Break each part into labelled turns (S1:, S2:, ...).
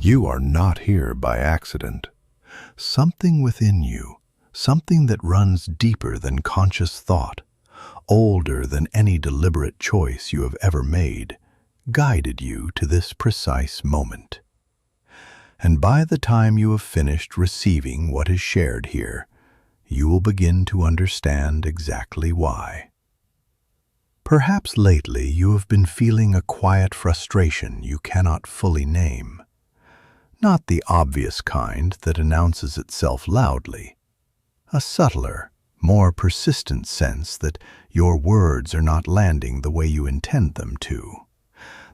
S1: You are not here by accident. Something within you, something that runs deeper than conscious thought, older than any deliberate choice you have ever made, guided you to this precise moment. And by the time you have finished receiving what is shared here, you will begin to understand exactly why. Perhaps lately you have been feeling a quiet frustration you cannot fully name. Not the obvious kind that announces itself loudly. A subtler, more persistent sense that your words are not landing the way you intend them to.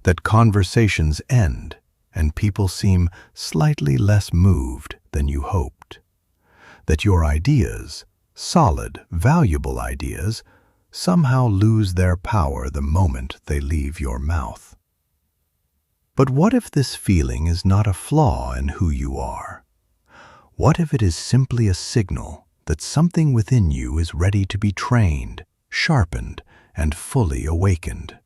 S1: That conversations end and people seem slightly less moved than you hoped. That your ideas, solid, valuable ideas, somehow lose their power the moment they leave your mouth. But what if this feeling is not a flaw in who you are? What if it is simply a signal that something within you is ready to be trained, sharpened, and fully awakened?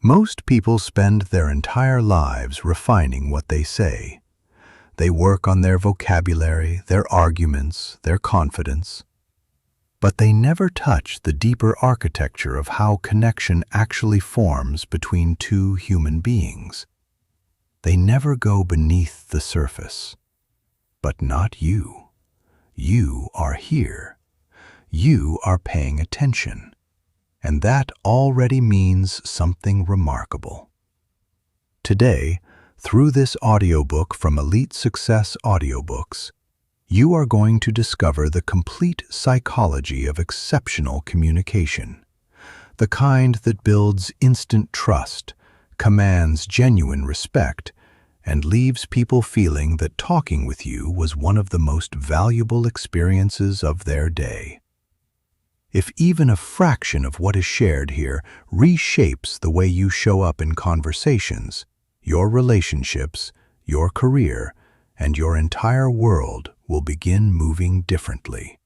S1: Most people spend their entire lives refining what they say. They work on their vocabulary, their arguments, their confidence. But they never touch the deeper architecture of how connection actually forms between two human beings. They never go beneath the surface. But not you. You are here. You are paying attention. And that already means something remarkable. Today, through this audiobook from Elite Success Audiobooks, you are going to discover the complete psychology of exceptional communication, the kind that builds instant trust, commands genuine respect, and leaves people feeling that talking with you was one of the most valuable experiences of their day. If even a fraction of what is shared here reshapes the way you show up in conversations, your relationships, your career, and your entire world will begin moving differently.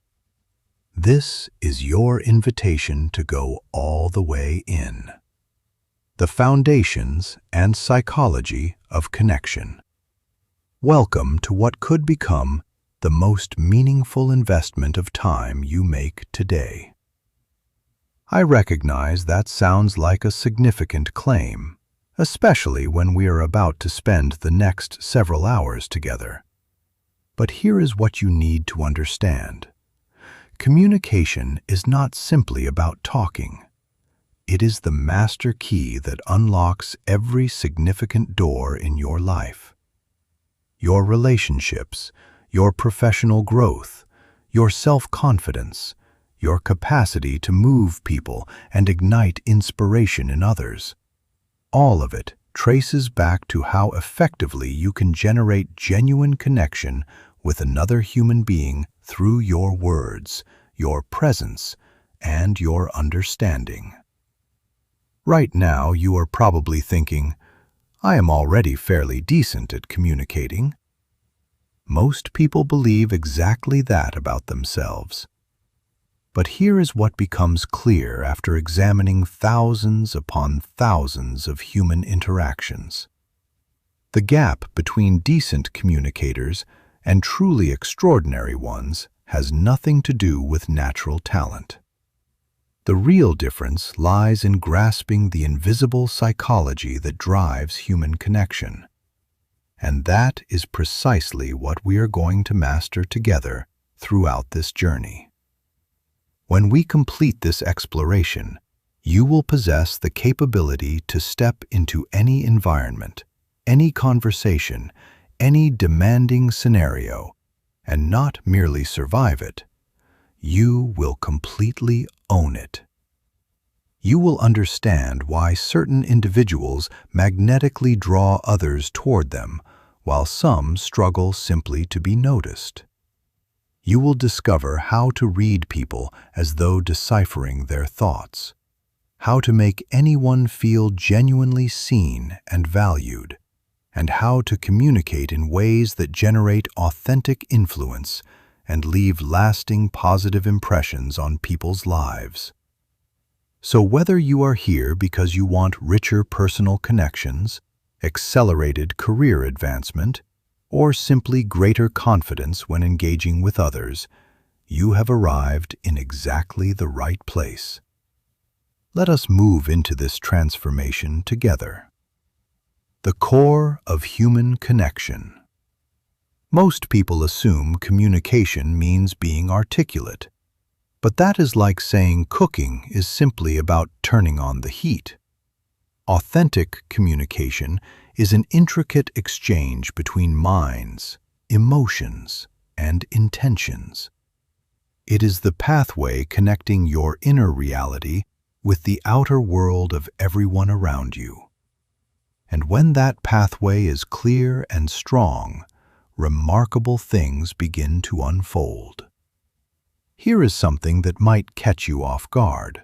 S1: This is your invitation to go all the way in. The foundations and psychology of connection. Welcome to what could become the most meaningful investment of time you make today. I recognize that sounds like a significant claim, especially when we are about to spend the next several hours together. But here is what you need to understand. Communication is not simply about talking. It is the master key that unlocks every significant door in your life. Your relationships, your professional growth, your self-confidence, your capacity to move people and ignite inspiration in others. All of it traces back to how effectively you can generate genuine connection with another human being through your words, your presence, and your understanding. Right now, you are probably thinking, I am already fairly decent at communicating. Most people believe exactly that about themselves. But here is what becomes clear after examining thousands upon thousands of human interactions. The gap between decent communicators and truly extraordinary ones has nothing to do with natural talent. The real difference lies in grasping the invisible psychology that drives human connection. And that is precisely what we are going to master together throughout this journey. When we complete this exploration, you will possess the capability to step into any environment, any conversation, any demanding scenario, and not merely survive it. You will completely own it. You will understand why certain individuals magnetically draw others toward them, while some struggle simply to be noticed. You will discover how to read people as though deciphering their thoughts, how to make anyone feel genuinely seen and valued, and how to communicate in ways that generate authentic influence and leave lasting positive impressions on people's lives. So whether you are here because you want richer personal connections, accelerated career advancement, or simply greater confidence when engaging with others, you have arrived in exactly the right place. Let us move into this transformation together. The core of human connection. Most people assume communication means being articulate, but that is like saying cooking is simply about turning on the heat. Authentic communication is an intricate exchange between minds, emotions, and intentions. It is the pathway connecting your inner reality with the outer world of everyone around you. And when that pathway is clear and strong, remarkable things begin to unfold. Here is something that might catch you off guard.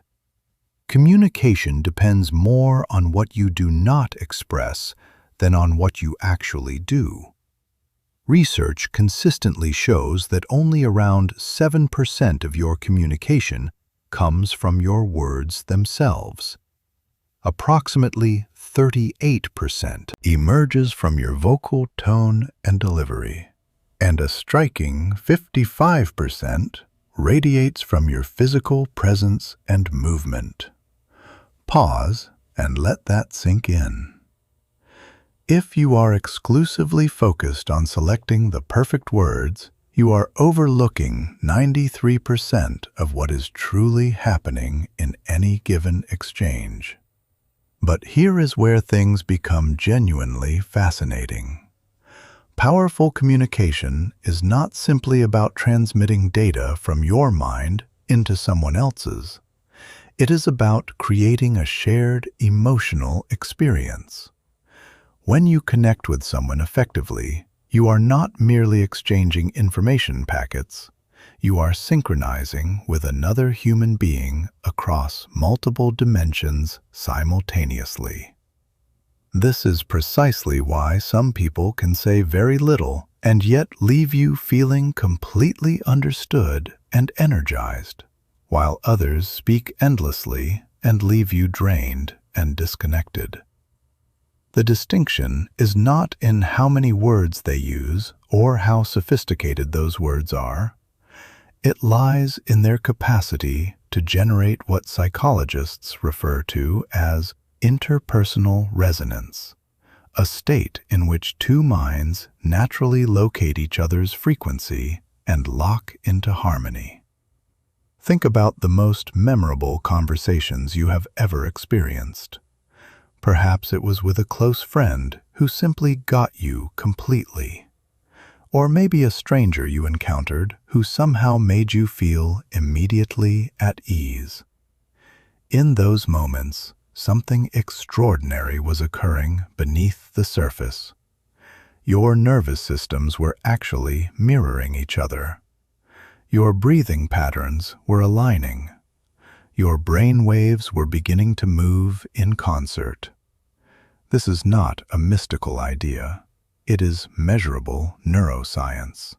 S1: Communication depends more on what you do not express than on what you actually do. Research consistently shows that only around 7% of your communication comes from your words themselves. Approximately 38% emerges from your vocal tone and delivery, and a striking 55% radiates from your physical presence and movement. Pause and let that sink in. If you are exclusively focused on selecting the perfect words, you are overlooking 93% of what is truly happening in any given exchange. But here is where things become genuinely fascinating. Powerful communication is not simply about transmitting data from your mind into someone else's. It is about creating a shared emotional experience. When you connect with someone effectively, you are not merely exchanging information packets. You are synchronizing with another human being across multiple dimensions simultaneously. This is precisely why some people can say very little and yet leave you feeling completely understood and energized, while others speak endlessly and leave you drained and disconnected. The distinction is not in how many words they use or how sophisticated those words are. It lies in their capacity to generate what psychologists refer to as interpersonal resonance, a state in which two minds naturally locate each other's frequency and lock into harmony. Think about the most memorable conversations you have ever experienced. Perhaps it was with a close friend who simply got you completely. Or maybe a stranger you encountered who somehow made you feel immediately at ease. In those moments, something extraordinary was occurring beneath the surface. Your nervous systems were actually mirroring each other. Your breathing patterns were aligning. Your brain waves were beginning to move in concert. This is not a mystical idea. It is measurable neuroscience.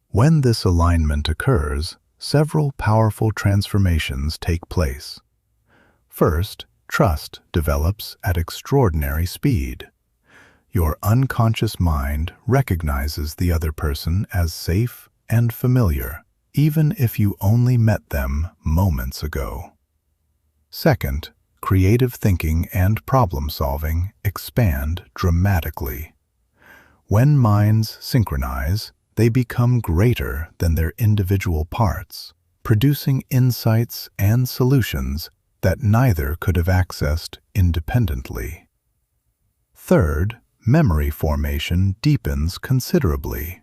S1: When this alignment occurs, several powerful transformations take place. First, trust develops at extraordinary speed. Your unconscious mind recognizes the other person as safe and familiar, even if you only met them moments ago. Second, creative thinking and problem-solving expand dramatically. When minds synchronize, they become greater than their individual parts, producing insights and solutions that neither could have accessed independently. Third, memory formation deepens considerably.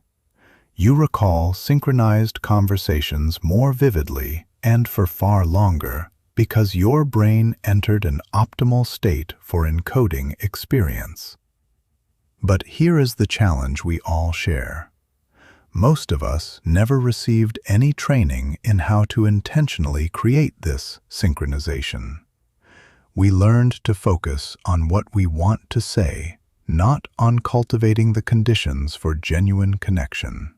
S1: You recall synchronized conversations more vividly and for far longer because your brain entered an optimal state for encoding experience. But here is the challenge we all share. Most of us never received any training in how to intentionally create this synchronization. We learned to focus on what we want to say, not on cultivating the conditions for genuine connection.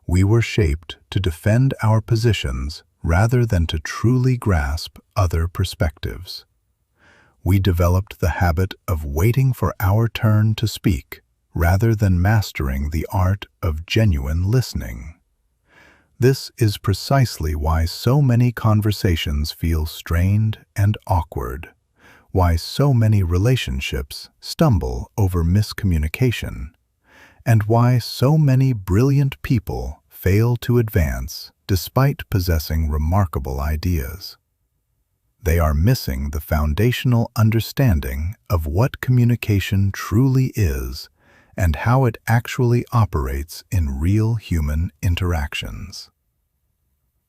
S1: We were shaped to defend our positions rather than to truly grasp other perspectives. we developed the habit of waiting for our turn to speak, rather than mastering the art of genuine listening. This is precisely why so many conversations feel strained and awkward, why so many relationships stumble over miscommunication, and why so many brilliant people fail to advance despite possessing remarkable ideas. They are missing the foundational understanding of what communication truly is and how it actually operates in real human interactions.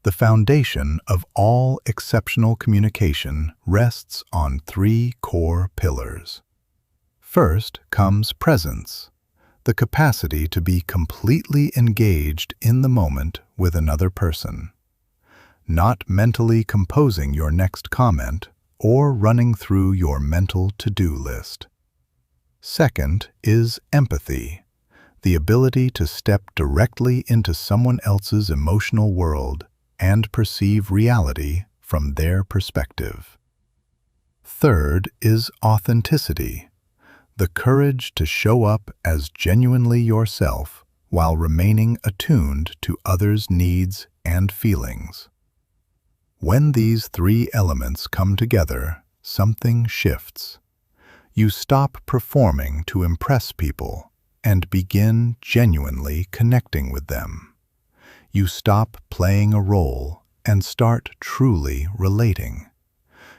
S1: The foundation of all exceptional communication rests on three core pillars. First comes presence, the capacity to be completely engaged in the moment with another person, not mentally composing your next comment or running through your mental to-do list. Second is empathy, the ability to step directly into someone else's emotional world and perceive reality from their perspective. Third is authenticity, the courage to show up as genuinely yourself while remaining attuned to others' needs and feelings. When these three elements come together, something shifts. You stop performing to impress people and begin genuinely connecting with them. You stop playing a role and start truly relating.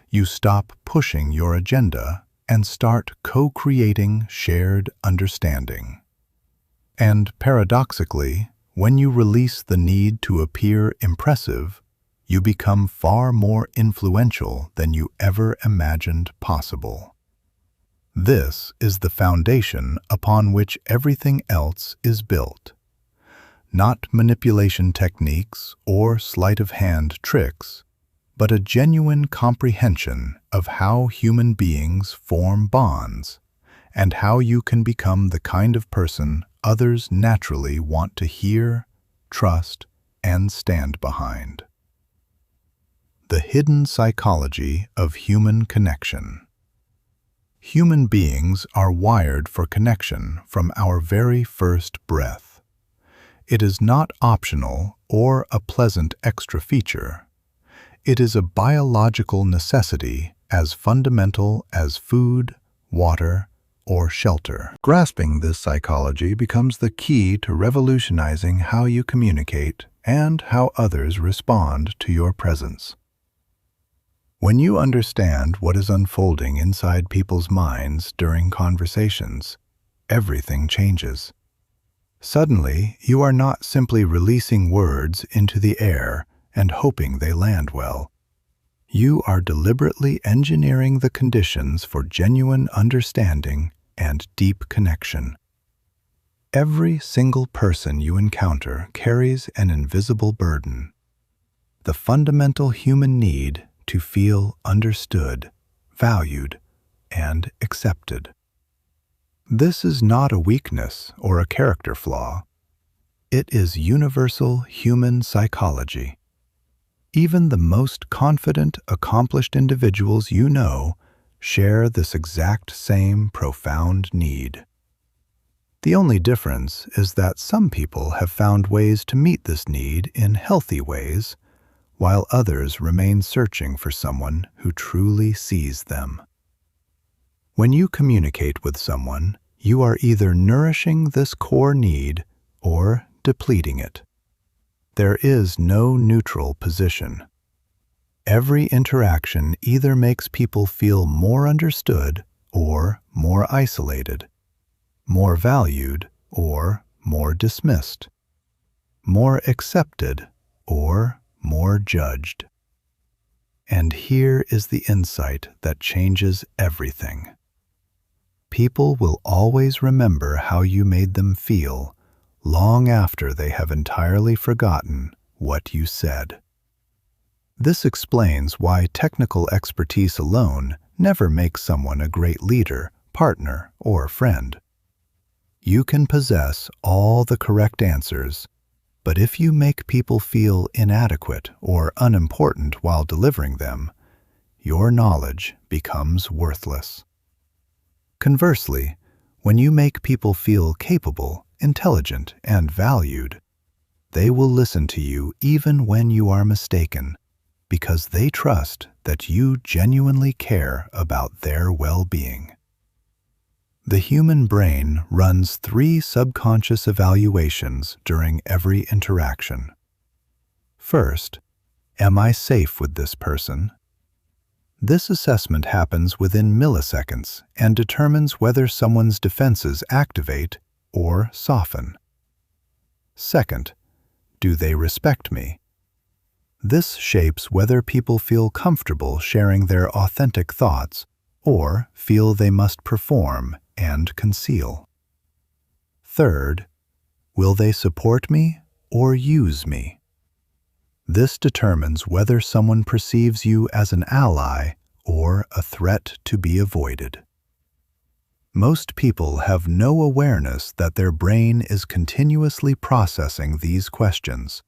S1: You stop pushing your agenda and start co-creating shared understanding. And paradoxically, when you release the need to appear impressive, you become far more influential than you ever imagined possible. This is the foundation upon which everything else is built. Not manipulation techniques or sleight-of-hand tricks, but a genuine comprehension of how human beings form bonds and how you can become the kind of person others naturally want to hear, trust, and stand behind. The hidden psychology of human connection. Human beings are wired for connection from our very first breath. It is not optional or a pleasant extra feature. It is a biological necessity as fundamental as food, water, or shelter. Grasping this psychology becomes the key to revolutionizing how you communicate and how others respond to your presence. When you understand what is unfolding inside people's minds during conversations, everything changes. Suddenly, you are not simply releasing words into the air and hoping they land well. You are deliberately engineering the conditions for genuine understanding and deep connection. Every single person you encounter carries an invisible burden, the fundamental human need to feel understood, valued, and accepted. This is not a weakness or a character flaw. It is universal human psychology. Even the most confident, accomplished individuals you know share this exact same profound need. The only difference is that some people have found ways to meet this need in healthy ways, while others remain searching for someone who truly sees them. When you communicate with someone, you are either nourishing this core need or depleting it. There is no neutral position. Every interaction either makes people feel more understood or more isolated, more valued or more dismissed, more accepted or more judged. And here is the insight that changes everything. People will always remember how you made them feel long after they have entirely forgotten what you said. This explains why technical expertise alone never makes someone a great leader, partner, or friend. You can possess all the correct answers, but if you make people feel inadequate or unimportant while delivering them, your knowledge becomes worthless. Conversely, when you make people feel capable, intelligent, and valued, they will listen to you even when you are mistaken, because they trust that you genuinely care about their well-being. The human brain runs 3 subconscious evaluations during every interaction. First, am I safe with this person? This assessment happens within milliseconds and determines whether someone's defenses activate or soften. Second, do they respect me? This shapes whether people feel comfortable sharing their authentic thoughts or feel they must perform and conceal. Third, will they support me or use me? This determines whether someone perceives you as an ally or a threat to be avoided. Most people have no awareness that their brain is continuously processing these questions,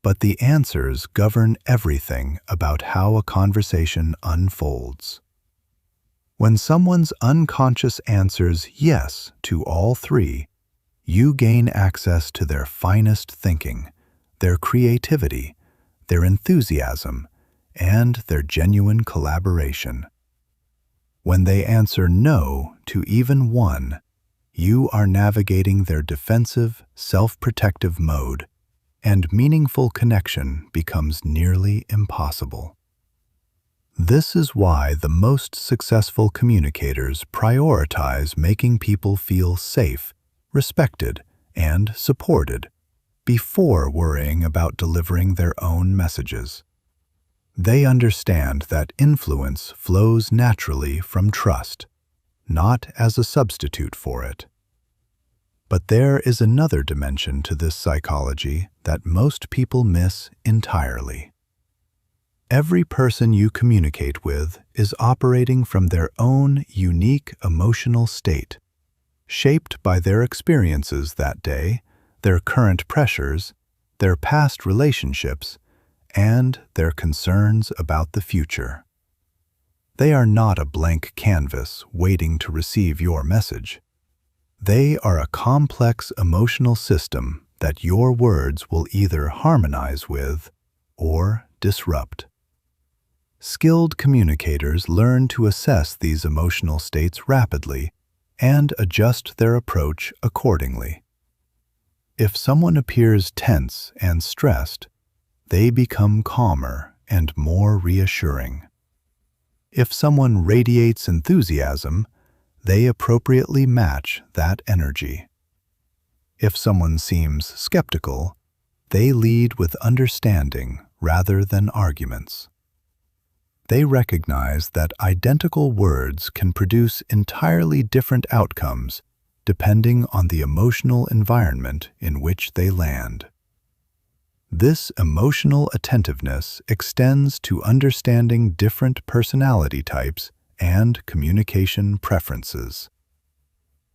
S1: but the answers govern everything about how a conversation unfolds. When someone's unconscious answers yes to all 3, you gain access to their finest thinking, their creativity, their enthusiasm, and their genuine collaboration. When they answer no to even 1, you are navigating their defensive, self-protective mode, and meaningful connection becomes nearly impossible. This is why the most successful communicators prioritize making people feel safe, respected, and supported before worrying about delivering their own messages. They understand that influence flows naturally from trust, not as a substitute for it. But there is another dimension to this psychology that most people miss entirely. Every person you communicate with is operating from their own unique emotional state, shaped by their experiences that day, their current pressures, their past relationships, and their concerns about the future. They are not a blank canvas waiting to receive your message. They are a complex emotional system that your words will either harmonize with or disrupt. Skilled communicators learn to assess these emotional states rapidly and adjust their approach accordingly. If someone appears tense and stressed, they become calmer and more reassuring. If someone radiates enthusiasm, they appropriately match that energy. If someone seems skeptical, they lead with understanding rather than arguments. They recognize that identical words can produce entirely different outcomes depending on the emotional environment in which they land. This emotional attentiveness extends to understanding different personality types and communication preferences.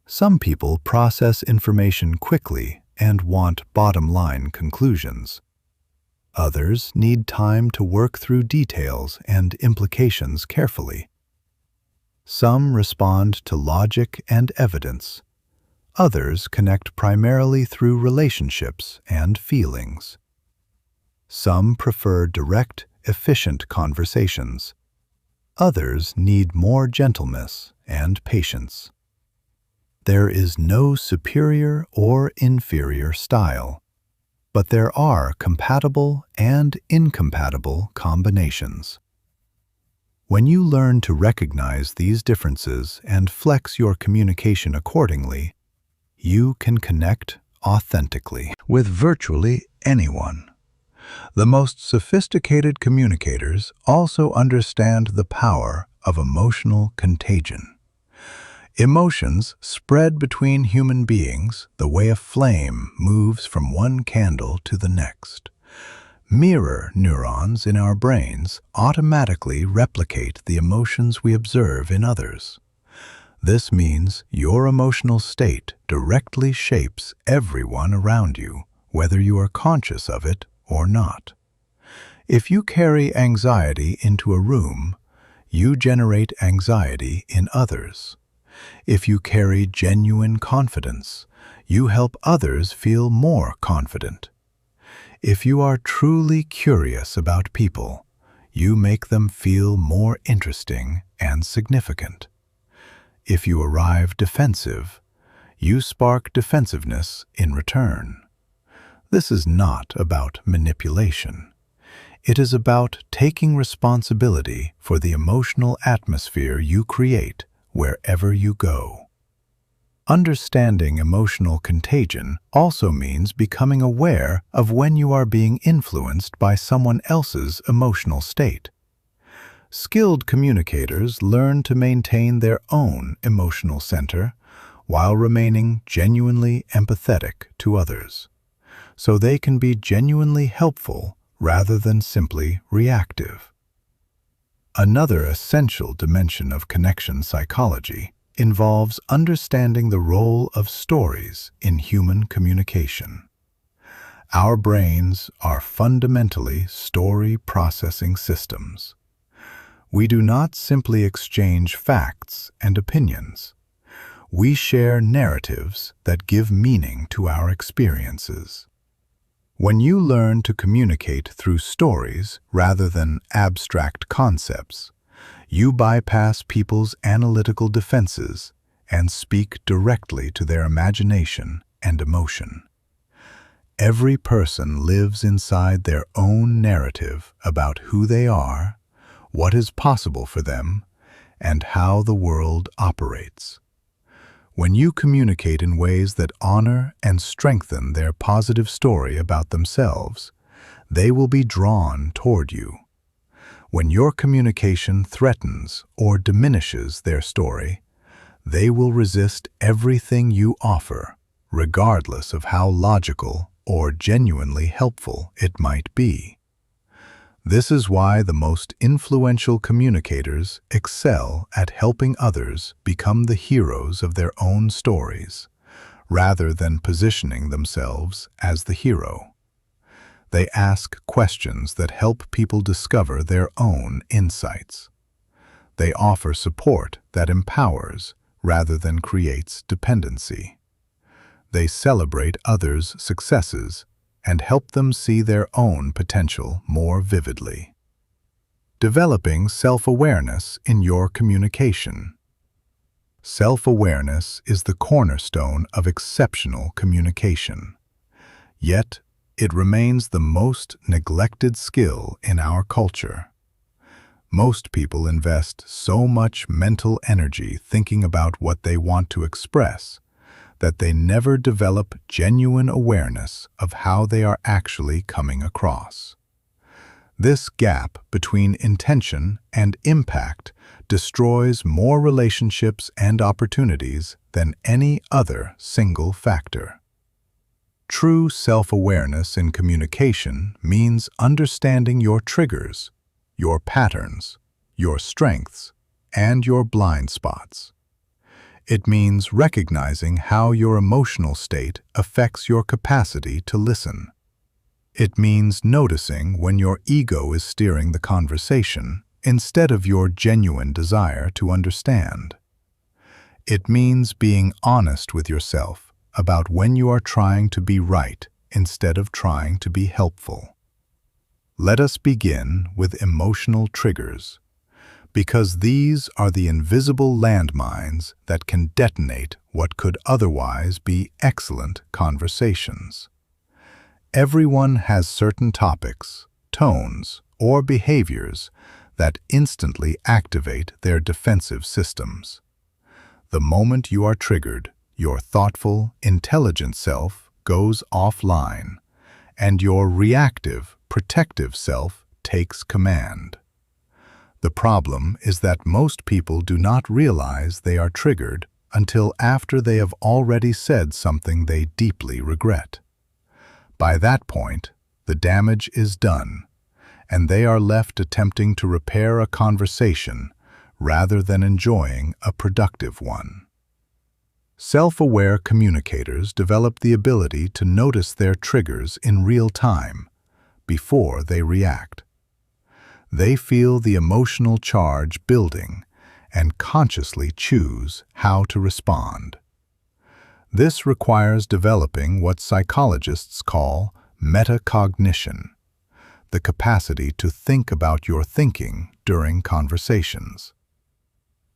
S1: Some people process information quickly and want bottom-line conclusions. Others need time to work through details and implications carefully. Some respond to logic and evidence. Others connect primarily through relationships and feelings. Some prefer direct, efficient conversations. Others need more gentleness and patience. There is no superior or inferior style, but there are compatible and incompatible combinations. When you learn to recognize these differences and flex your communication accordingly, you can connect authentically with virtually anyone. The most sophisticated communicators also understand the power of emotional contagion. Emotions spread between human beings the way a flame moves from one candle to the next. Mirror neurons in our brains automatically replicate the emotions we observe in others. This means your emotional state directly shapes everyone around you, whether you are conscious of it or not. If you carry anxiety into a room, you generate anxiety in others. If you carry genuine confidence, you help others feel more confident. If you are truly curious about people, you make them feel more interesting and significant. If you arrive defensive, you spark defensiveness in return. This is not about manipulation. It is about taking responsibility for the emotional atmosphere you create wherever you go. Understanding emotional contagion also means becoming aware of when you are being influenced by someone else's emotional state. Skilled communicators learn to maintain their own emotional center while remaining genuinely empathetic to others, so they can be genuinely helpful rather than simply reactive. Another essential dimension of connection psychology involves understanding the role of stories in human communication. Our brains are fundamentally story processing systems. We do not simply exchange facts and opinions. We share narratives that give meaning to our experiences. When you learn to communicate through stories rather than abstract concepts, you bypass people's analytical defenses and speak directly to their imagination and emotion. Every person lives inside their own narrative about who they are, what is possible for them, and how the world operates. When you communicate in ways that honor and strengthen their positive story about themselves, they will be drawn toward you. When your communication threatens or diminishes their story, they will resist everything you offer, regardless of how logical or genuinely helpful it might be. This is why the most influential communicators excel at helping others become the heroes of their own stories, rather than positioning themselves as the hero. They ask questions that help people discover their own insights. They offer support that empowers rather than creates dependency. They celebrate others' successes and help them see their own potential more vividly. Developing self-awareness in your communication. Self-awareness is the cornerstone of exceptional communication. Yet, it remains the most neglected skill in our culture. Most people invest so much mental energy thinking about what they want to express that they never develop genuine awareness of how they are actually coming across. This gap between intention and impact destroys more relationships and opportunities than any other single factor. True self-awareness in communication means understanding your triggers, your patterns, your strengths, and your blind spots. It means recognizing how your emotional state affects your capacity to listen. It means noticing when your ego is steering the conversation instead of your genuine desire to understand. It means being honest with yourself about when you are trying to be right instead of trying to be helpful. Let us begin with emotional triggers, because these are the invisible landmines that can detonate what could otherwise be excellent conversations. Everyone has certain topics, tones, or behaviors that instantly activate their defensive systems. The moment you are triggered, your thoughtful, intelligent self goes offline, and your reactive, protective self takes command. The problem is that most people do not realize they are triggered until after they have already said something they deeply regret. By that point, the damage is done, and they are left attempting to repair a conversation rather than enjoying a productive one. Self-aware communicators develop the ability to notice their triggers in real time, before they react. They feel the emotional charge building and consciously choose how to respond. This requires developing what psychologists call metacognition, the capacity to think about your thinking during conversations.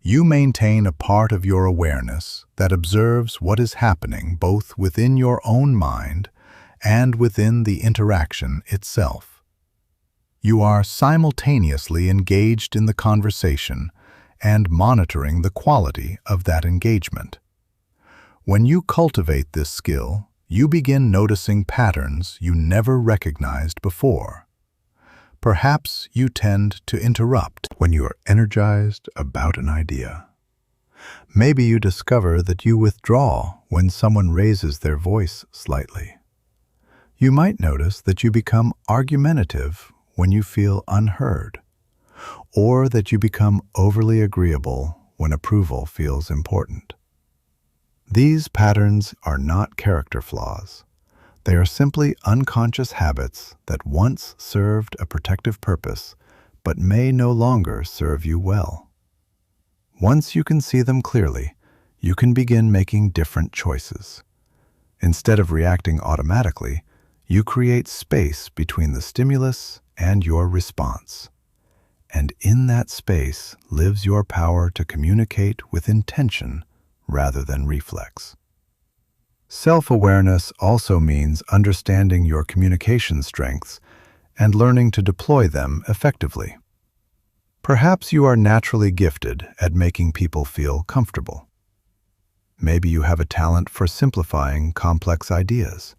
S1: You maintain a part of your awareness that observes what is happening both within your own mind and within the interaction itself. You are simultaneously engaged in the conversation and monitoring the quality of that engagement. When you cultivate this skill, you begin noticing patterns you never recognized before. Perhaps you tend to interrupt when you are energized about an idea. Maybe you discover that you withdraw when someone raises their voice slightly. You might notice that you become argumentative when you feel unheard, or that you become overly agreeable when approval feels important. These patterns are not character flaws. They are simply unconscious habits that once served a protective purpose, but may no longer serve you well. Once you can see them clearly, you can begin making different choices. Instead of reacting automatically, you create space between the stimulus and your response. And in that space lives your power to communicate with intention rather than reflex. Self-awareness also means understanding your communication strengths and learning to deploy them effectively. Perhaps you are naturally gifted at making people feel comfortable. Maybe you have a talent for simplifying complex ideas.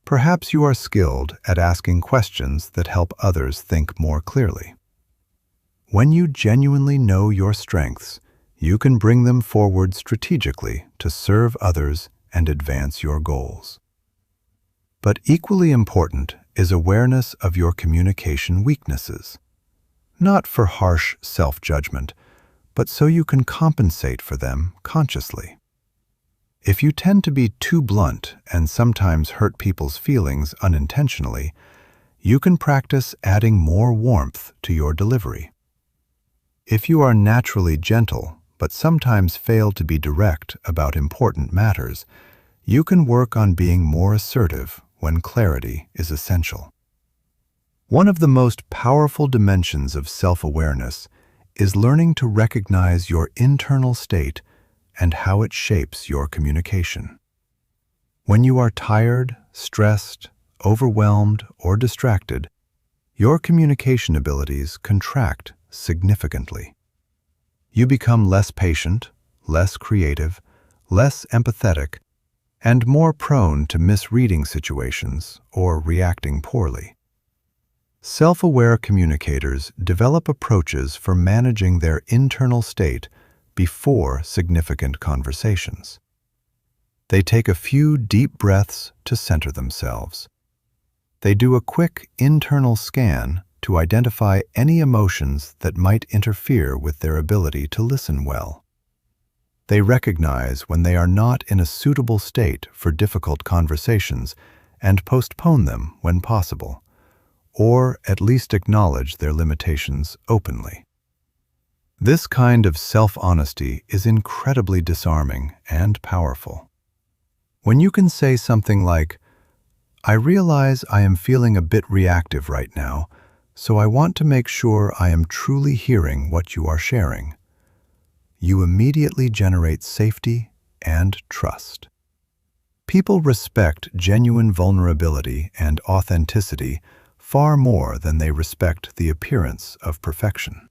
S1: Perhaps you are skilled at asking questions that help others think more clearly. When you genuinely know your strengths, you can bring them forward strategically to serve others and advance your goals. But equally important is awareness of your communication weaknesses, not for harsh self-judgment, but so you can compensate for them consciously. If you tend to be too blunt and sometimes hurt people's feelings unintentionally, you can practice adding more warmth to your delivery. If you are naturally gentle, but sometimes fail to be direct about important matters, you can work on being more assertive when clarity is essential. One of the most powerful dimensions of self-awareness is learning to recognize your internal state and how it shapes your communication. When you are tired, stressed, overwhelmed, or distracted, your communication abilities contract significantly. You become less patient, less creative, less empathetic, and more prone to misreading situations or reacting poorly. Self-aware communicators develop approaches for managing their internal state before significant conversations. They take a few deep breaths to center themselves. They do a quick internal scan to identify any emotions that might interfere with their ability to listen well. They recognize when they are not in a suitable state for difficult conversations and postpone them when possible, or at least acknowledge their limitations openly. This kind of self-honesty is incredibly disarming and powerful. When you can say something like, "I realize I am feeling a bit reactive right now, so I want to make sure I am truly hearing what you are sharing," you immediately generate safety and trust. People respect genuine vulnerability and authenticity far more than they respect the appearance of perfection.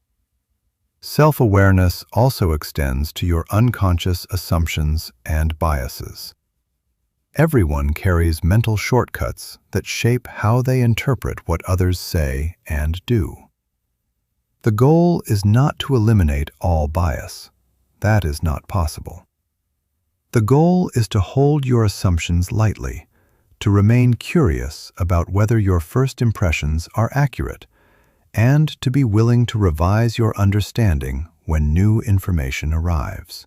S1: Self-awareness also extends to your unconscious assumptions and biases. Everyone carries mental shortcuts that shape how they interpret what others say and do. The goal is not to eliminate all bias. That is not possible. The goal is to hold your assumptions lightly, to remain curious about whether your first impressions are accurate, and to be willing to revise your understanding when new information arrives.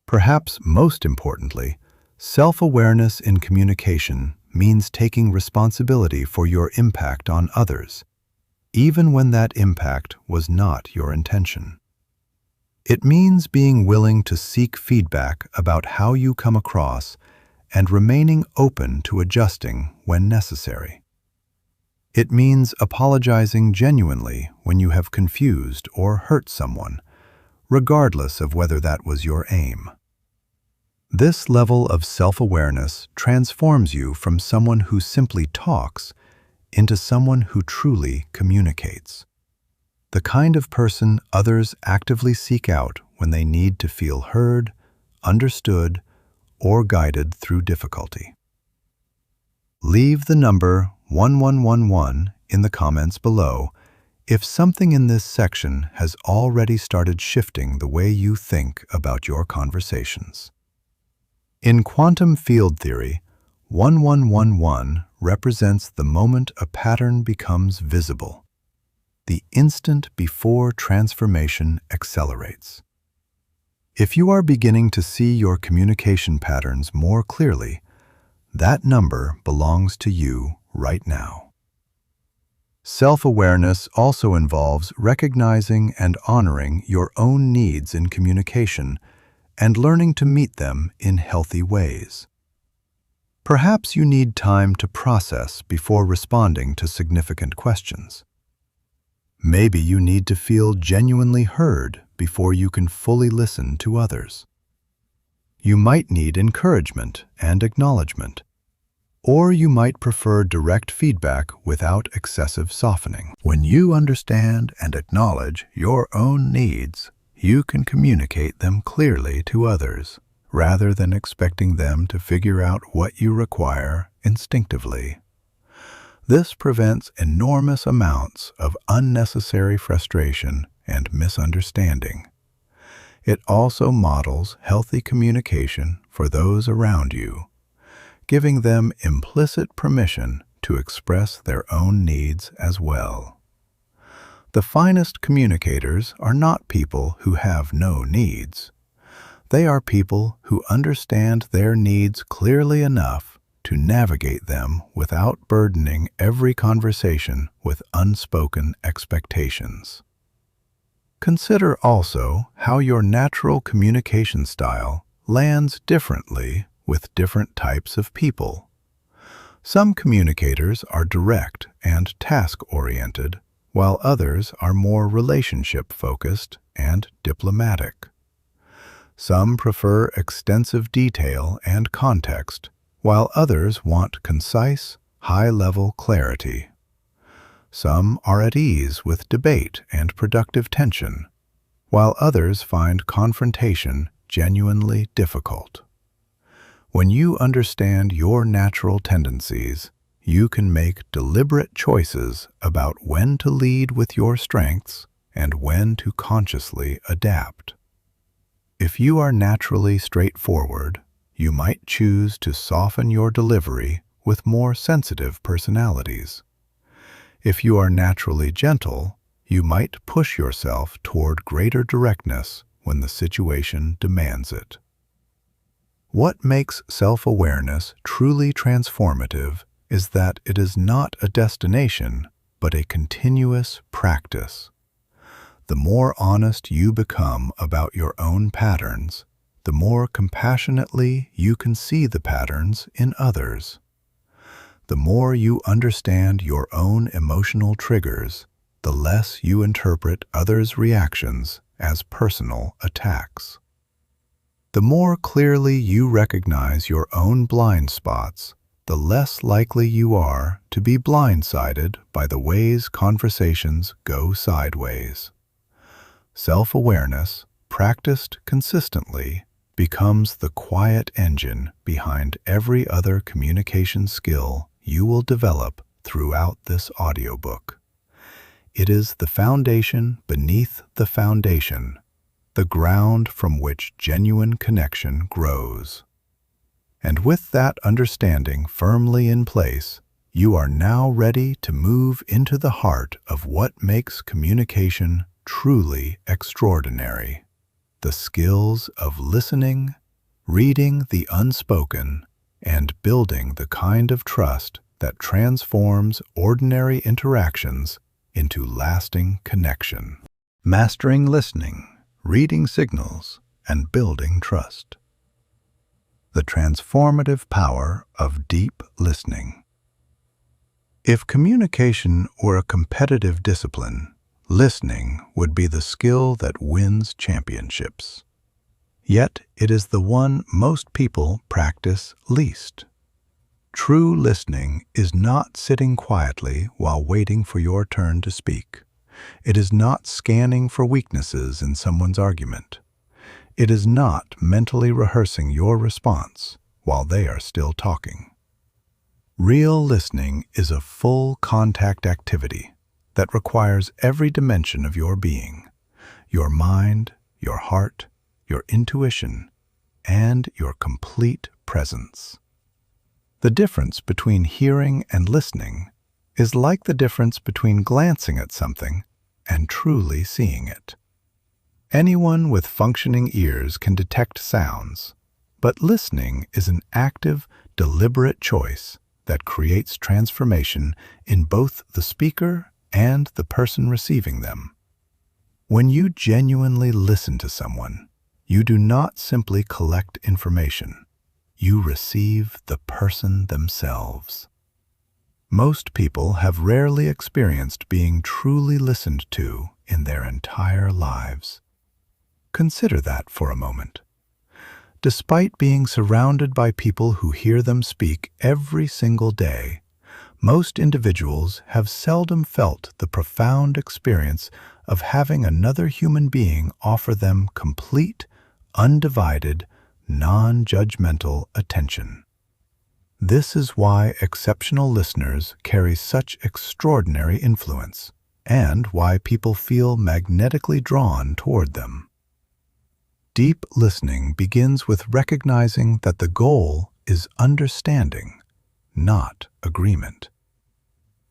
S1: Perhaps most importantly, self-awareness in communication means taking responsibility for your impact on others. even when that impact was not your intention. It means being willing to seek feedback about how you come across and remaining open to adjusting when necessary. It means apologizing genuinely when you have confused or hurt someone, regardless of whether that was your aim. This level of self-awareness transforms you from someone who simply talks into someone who truly communicates. The kind of person others actively seek out when they need to feel heard, understood, or guided through difficulty. Leave the number 1111 in the comments below if something in this section has already started shifting the way you think about your conversations. In quantum field theory, 1111 represents the moment a pattern becomes visible, the instant before transformation accelerates. If you are beginning to see your communication patterns more clearly, that number belongs to you right now. Self-awareness also involves recognizing and honoring your own needs in communication and learning to meet them in healthy ways. Perhaps you need time to process before responding to significant questions. Maybe you need to feel genuinely heard before you can fully listen to others. You might need encouragement and acknowledgement, or you might prefer direct feedback without excessive softening. When you understand and acknowledge your own needs, you can communicate them clearly to others, rather than expecting them to figure out what you require instinctively. This prevents enormous amounts of unnecessary frustration and misunderstanding. It also models healthy communication for those around you, giving them implicit permission to express their own needs as well. The finest communicators are not people who have no needs. They are people who understand their needs clearly enough to navigate them without burdening every conversation with unspoken expectations. Consider also how your natural communication style lands differently with different types of people. Some communicators are direct and task-oriented, while others are more relationship-focused and diplomatic. Some prefer extensive detail and context, while others want concise, high-level clarity. Some are at ease with debate and productive tension, while others find confrontation genuinely difficult. When you understand your natural tendencies, you can make deliberate choices about when to lead with your strengths and when to consciously adapt. If you are naturally straightforward, you might choose to soften your delivery with more sensitive personalities. If you are naturally gentle, you might push yourself toward greater directness when the situation demands it. What makes self-awareness truly transformative is that it is not a destination, but a continuous practice. The more honest you become about your own patterns, the more compassionately you can see the patterns in others. The more you understand your own emotional triggers, the less you interpret others' reactions as personal attacks. The more clearly you recognize your own blind spots, the less likely you are to be blindsided by the ways conversations go sideways. Self-awareness, practiced consistently, becomes the quiet engine behind every other communication skill you will develop throughout this audiobook. It is the foundation beneath the foundation, the ground from which genuine connection grows. And with that understanding firmly in place, you are now ready to move into the heart of what makes communication truly extraordinary: the skills of listening, reading the unspoken, and building the kind of trust that transforms ordinary interactions into lasting connection. Mastering listening, reading signals, and building trust. The transformative power of deep listening. If communication were a competitive discipline, listening would be the skill that wins championships. Yet it is the one most people practice least. True listening is not sitting quietly while waiting for your turn to speak. It is not scanning for weaknesses in someone's argument. It is not mentally rehearsing your response while they are still talking. Real listening is a full contact activity that requires every dimension of your being, your mind, your heart, your intuition, and your complete presence. The difference between hearing and listening is like the difference between glancing at something and truly seeing it. Anyone with functioning ears can detect sounds, but listening is an active, deliberate choice that creates transformation in both the speaker and the person receiving them. When you genuinely listen to someone, you do not simply collect information. You receive the person themselves. Most people have rarely experienced being truly listened to in their entire lives. Consider that for a moment. Despite being surrounded by people who hear them speak every single day, most individuals have seldom felt the profound experience of having another human being offer them complete, undivided, non-judgmental attention. This is why exceptional listeners carry such extraordinary influence, and why people feel magnetically drawn toward them. Deep listening begins with recognizing that the goal is understanding, not agreement.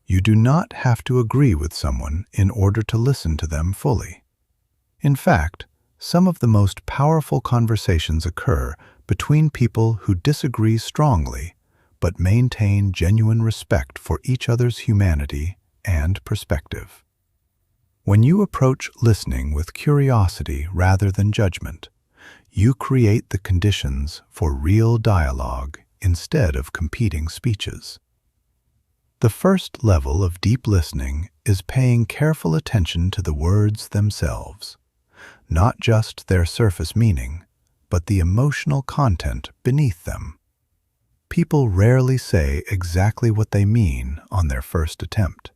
S1: You do not have to agree with someone in order to listen to them fully. In fact, some of the most powerful conversations occur between people who disagree strongly but maintain genuine respect for each other's humanity and perspective. When you approach listening with curiosity rather than judgment, you create the conditions for real dialogue instead of competing speeches. The first level of deep listening is paying careful attention to the words themselves, not just their surface meaning, but the emotional content beneath them. People rarely say exactly what they mean on their first attempt.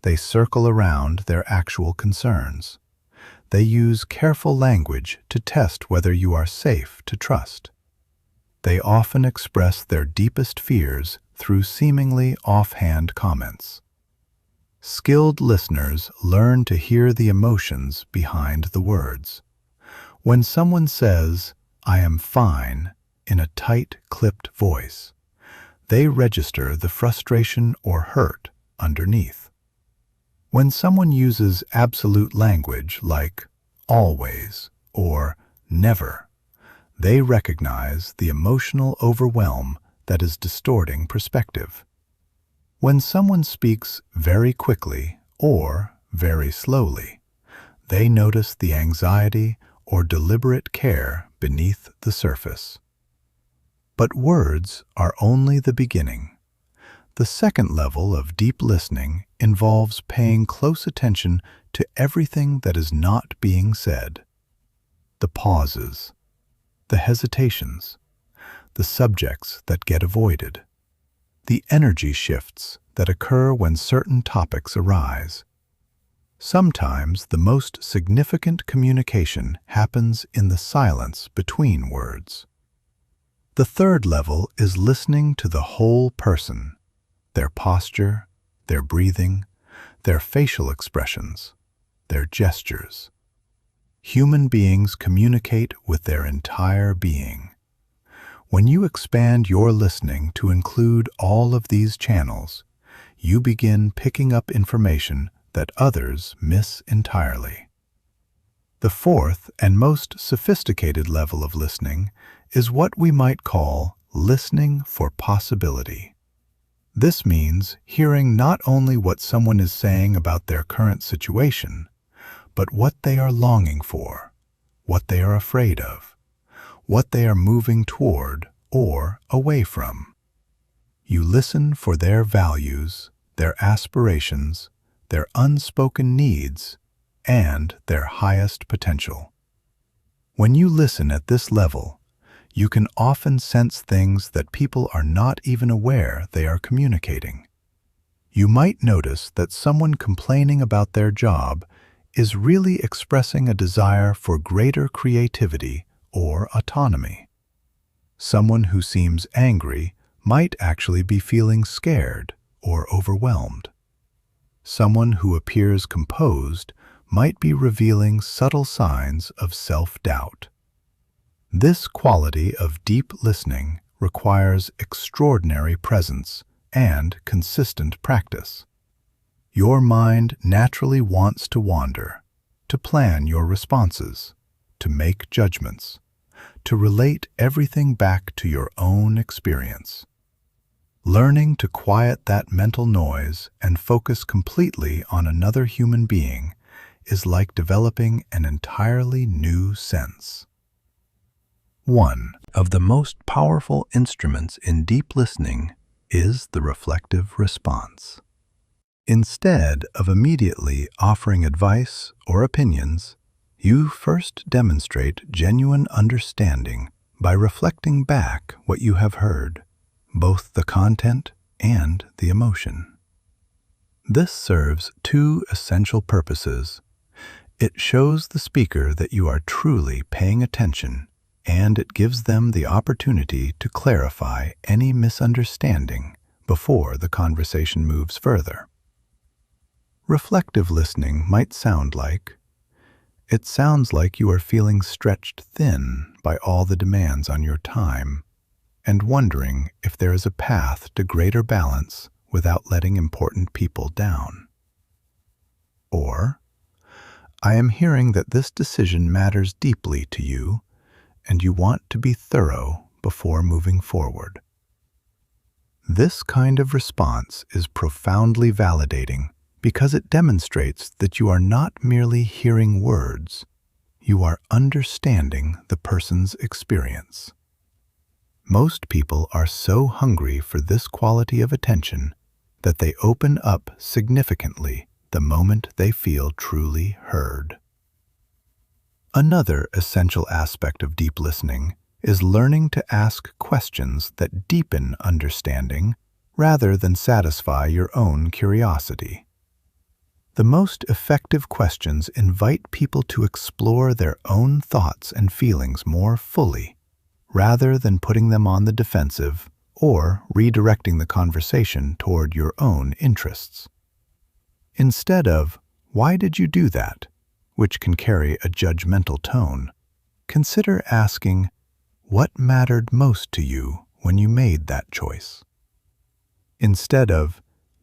S1: They circle around their actual concerns. They use careful language to test whether you are safe to trust. They often express their deepest fears through seemingly offhand comments. Skilled listeners learn to hear the emotions behind the words. When someone says, "I am fine," in a tight, clipped voice, they register the frustration or hurt underneath. When someone uses absolute language like always or never, they recognize the emotional overwhelm that is distorting perspective. When someone speaks very quickly or very slowly, they notice the anxiety or deliberate care beneath the surface. But words are only the beginning. The second level of deep listening involves paying close attention to everything that is not being said. The pauses, the hesitations, the subjects that get avoided, the energy shifts that occur when certain topics arise. Sometimes the most significant communication happens in the silence between words. The third level is listening to the whole person, their posture, their breathing, their facial expressions, their gestures. Human beings communicate with their entire being. When you expand your listening to include all of these channels, you begin picking up information that others miss entirely. The fourth and most sophisticated level of listening is what we might call listening for possibility. This means hearing not only what someone is saying about their current situation, but what they are longing for, what they are afraid of, what they are moving toward or away from. You listen for their values, their aspirations, their unspoken needs, and their highest potential. When you listen at this level, you can often sense things that people are not even aware they are communicating. You might notice that someone complaining about their job is really expressing a desire for greater creativity or autonomy. Someone who seems angry might actually be feeling scared or overwhelmed. Someone who appears composed might be revealing subtle signs of self-doubt. This quality of deep listening requires extraordinary presence and consistent practice. Your mind naturally wants to wander, to plan your responses, to make judgments, to relate everything back to your own experience. Learning to quiet that mental noise and focus completely on another human being is like developing an entirely new sense. One of the most powerful instruments in deep listening is the reflective response. Instead of immediately offering advice or opinions, you first demonstrate genuine understanding by reflecting back what you have heard, both the content and the emotion. This serves two essential purposes. It shows the speaker that you are truly paying attention, and it gives them the opportunity to clarify any misunderstanding before the conversation moves further. Reflective listening might sound like, "It sounds like you are feeling stretched thin by all the demands on your time, and wondering if there is a path to greater balance without letting important people down." Or, "I am hearing that this decision matters deeply to you, and you want to be thorough before moving forward." This kind of response is profoundly validating because it demonstrates that you are not merely hearing words, you are understanding the person's experience. Most people are so hungry for this quality of attention that they open up significantly the moment they feel truly heard. Another essential aspect of deep listening is learning to ask questions that deepen understanding rather than satisfy your own curiosity. The most effective questions invite people to explore their own thoughts and feelings more fully, rather than putting them on the defensive or redirecting the conversation toward your own interests. Instead of, "Why did you do that?" which can carry a judgmental tone, consider asking, "What mattered most to you when you made that choice?" Instead of,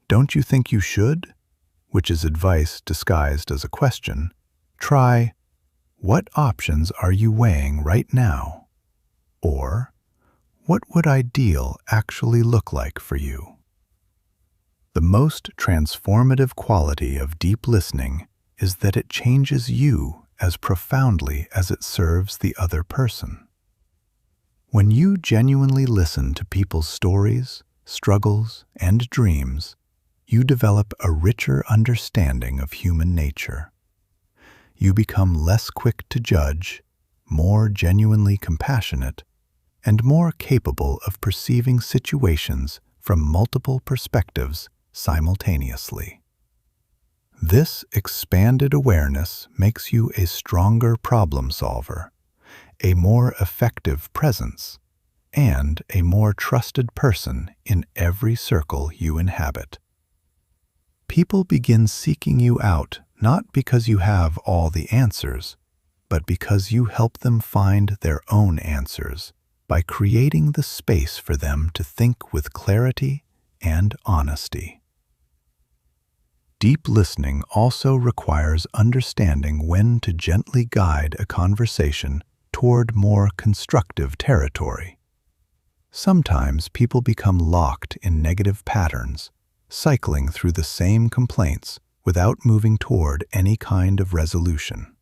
S1: "Don't you think you should?" which is advice disguised as a question, try, "What options are you weighing right now?" Or, "What would ideal actually look like for you?" The most transformative quality of deep listening is that it changes you as profoundly as it serves the other person. When you genuinely listen to people's stories, struggles, and dreams, you develop a richer understanding of human nature. You become less quick to judge, more genuinely compassionate, and more capable of perceiving situations from multiple perspectives simultaneously. This expanded awareness makes you a stronger problem solver, a more effective presence, and a more trusted person in every circle you inhabit. People begin seeking you out not because you have all the answers, but because you help them find their own answers by creating the space for them to think with clarity and honesty. Deep listening also requires understanding when to gently guide a conversation toward more constructive territory. Sometimes people become locked in negative patterns, cycling through the same complaints without moving toward any kind of resolution.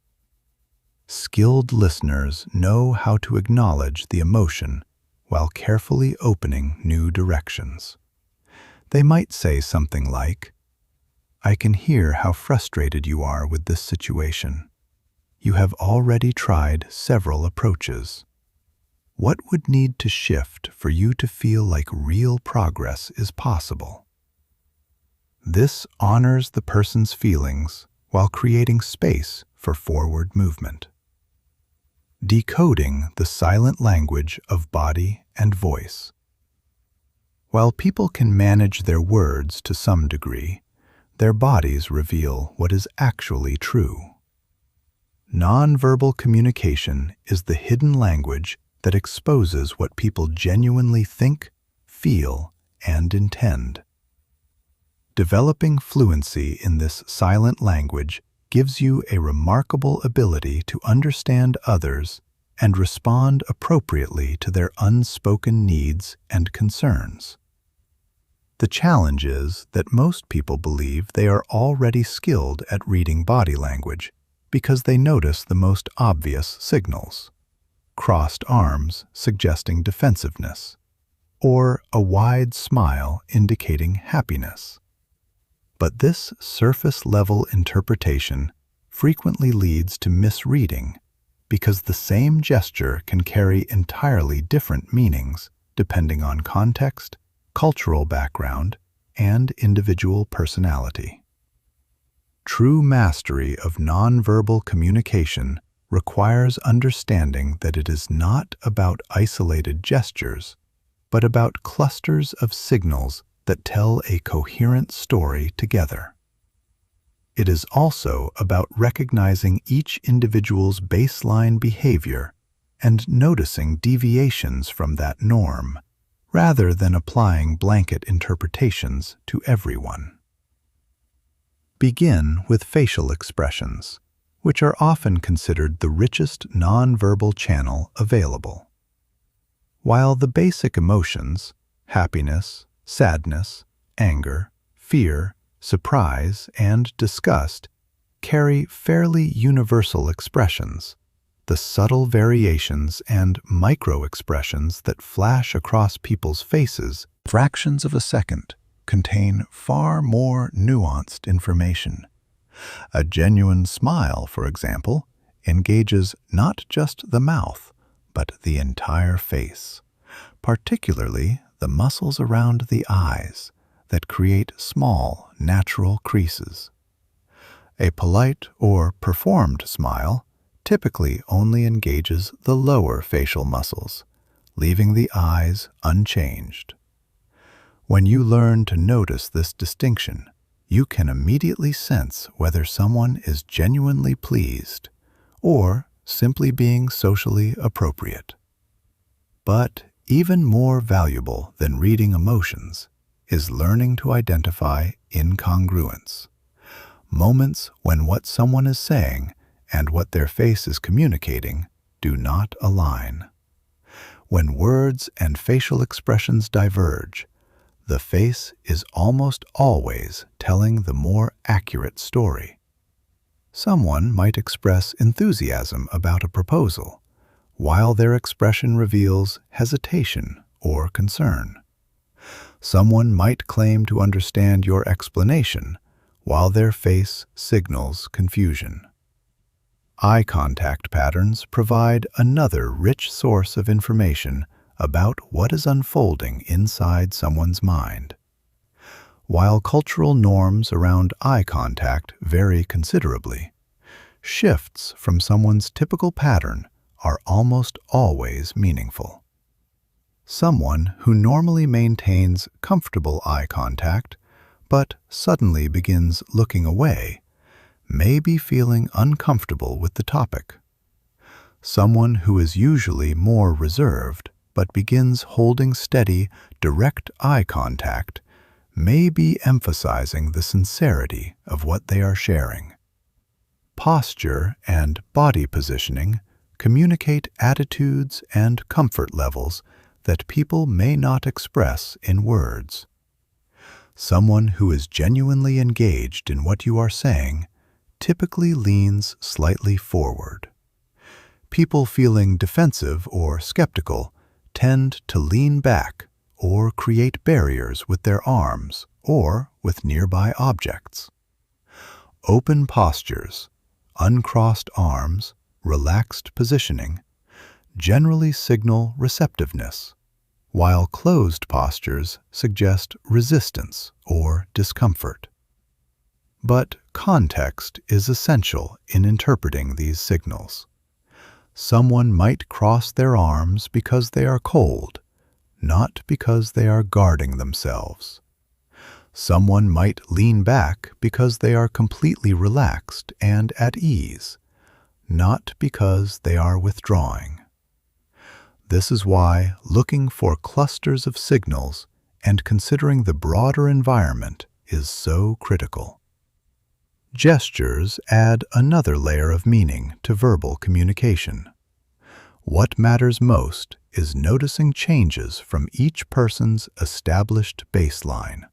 S1: Skilled listeners know how to acknowledge the emotion while carefully opening new directions. They might say something like, "I can hear how frustrated you are with this situation. You have already tried several approaches. What would need to shift for you to feel like real progress is possible?" This honors the person's feelings while creating space for forward movement. Decoding the silent language of body and voice. While people can manage their words to some degree, their bodies reveal what is actually true. Nonverbal communication is the hidden language that exposes what people genuinely think, feel, and intend. Developing fluency in this silent language gives you a remarkable ability to understand others and respond appropriately to their unspoken needs and concerns. The challenge is that most people believe they are already skilled at reading body language because they notice the most obvious signals: crossed arms suggesting defensiveness, or a wide smile indicating happiness. But this surface-level interpretation frequently leads to misreading because the same gesture can carry entirely different meanings depending on context, cultural background, and individual personality. True mastery of nonverbal communication requires understanding that it is not about isolated gestures, but about clusters of signals that tell a coherent story together. It is also about recognizing each individual's baseline behavior and noticing deviations from that norm, rather than applying blanket interpretations to everyone. Begin with facial expressions, which are often considered the richest nonverbal channel available. While the basic emotions, happiness, sadness, anger, fear, surprise, and disgust, carry fairly universal expressions, the subtle variations and micro-expressions that flash across people's faces fractions of a second contain far more nuanced information. A genuine smile, for example, engages not just the mouth, but the entire face, particularly the muscles around the eyes that create small, natural creases. A polite or performed smile typically only engages the lower facial muscles, leaving the eyes unchanged. When you learn to notice this distinction, you can immediately sense whether someone is genuinely pleased or simply being socially appropriate. But even more valuable than reading emotions is learning to identify incongruence, moments when what someone is saying and what their face is communicating do not align. When words and facial expressions diverge, the face is almost always telling the more accurate story. Someone might express enthusiasm about a proposal, while their expression reveals hesitation or concern. Someone might claim to understand your explanation, while their face signals confusion. Eye contact patterns provide another rich source of information about what is unfolding inside someone's mind. While cultural norms around eye contact vary considerably, shifts from someone's typical pattern are almost always meaningful. Someone who normally maintains comfortable eye contact but suddenly begins looking away may be feeling uncomfortable with the topic. Someone who is usually more reserved but begins holding steady, direct eye contact may be emphasizing the sincerity of what they are sharing. Posture and body positioning communicate attitudes and comfort levels that people may not express in words. Someone who is genuinely engaged in what you are saying typically leans slightly forward. People feeling defensive or skeptical tend to lean back or create barriers with their arms or with nearby objects. Open postures, uncrossed arms, relaxed positioning generally signal receptiveness, while closed postures suggest resistance or discomfort. But context is essential in interpreting these signals. Someone might cross their arms because they are cold, not because they are guarding themselves. Someone might lean back because they are completely relaxed and at ease, not because they are withdrawing. This is why looking for clusters of signals and considering the broader environment is so critical. Gestures add another layer of meaning to verbal communication. What matters most is noticing changes from each person's established baseline.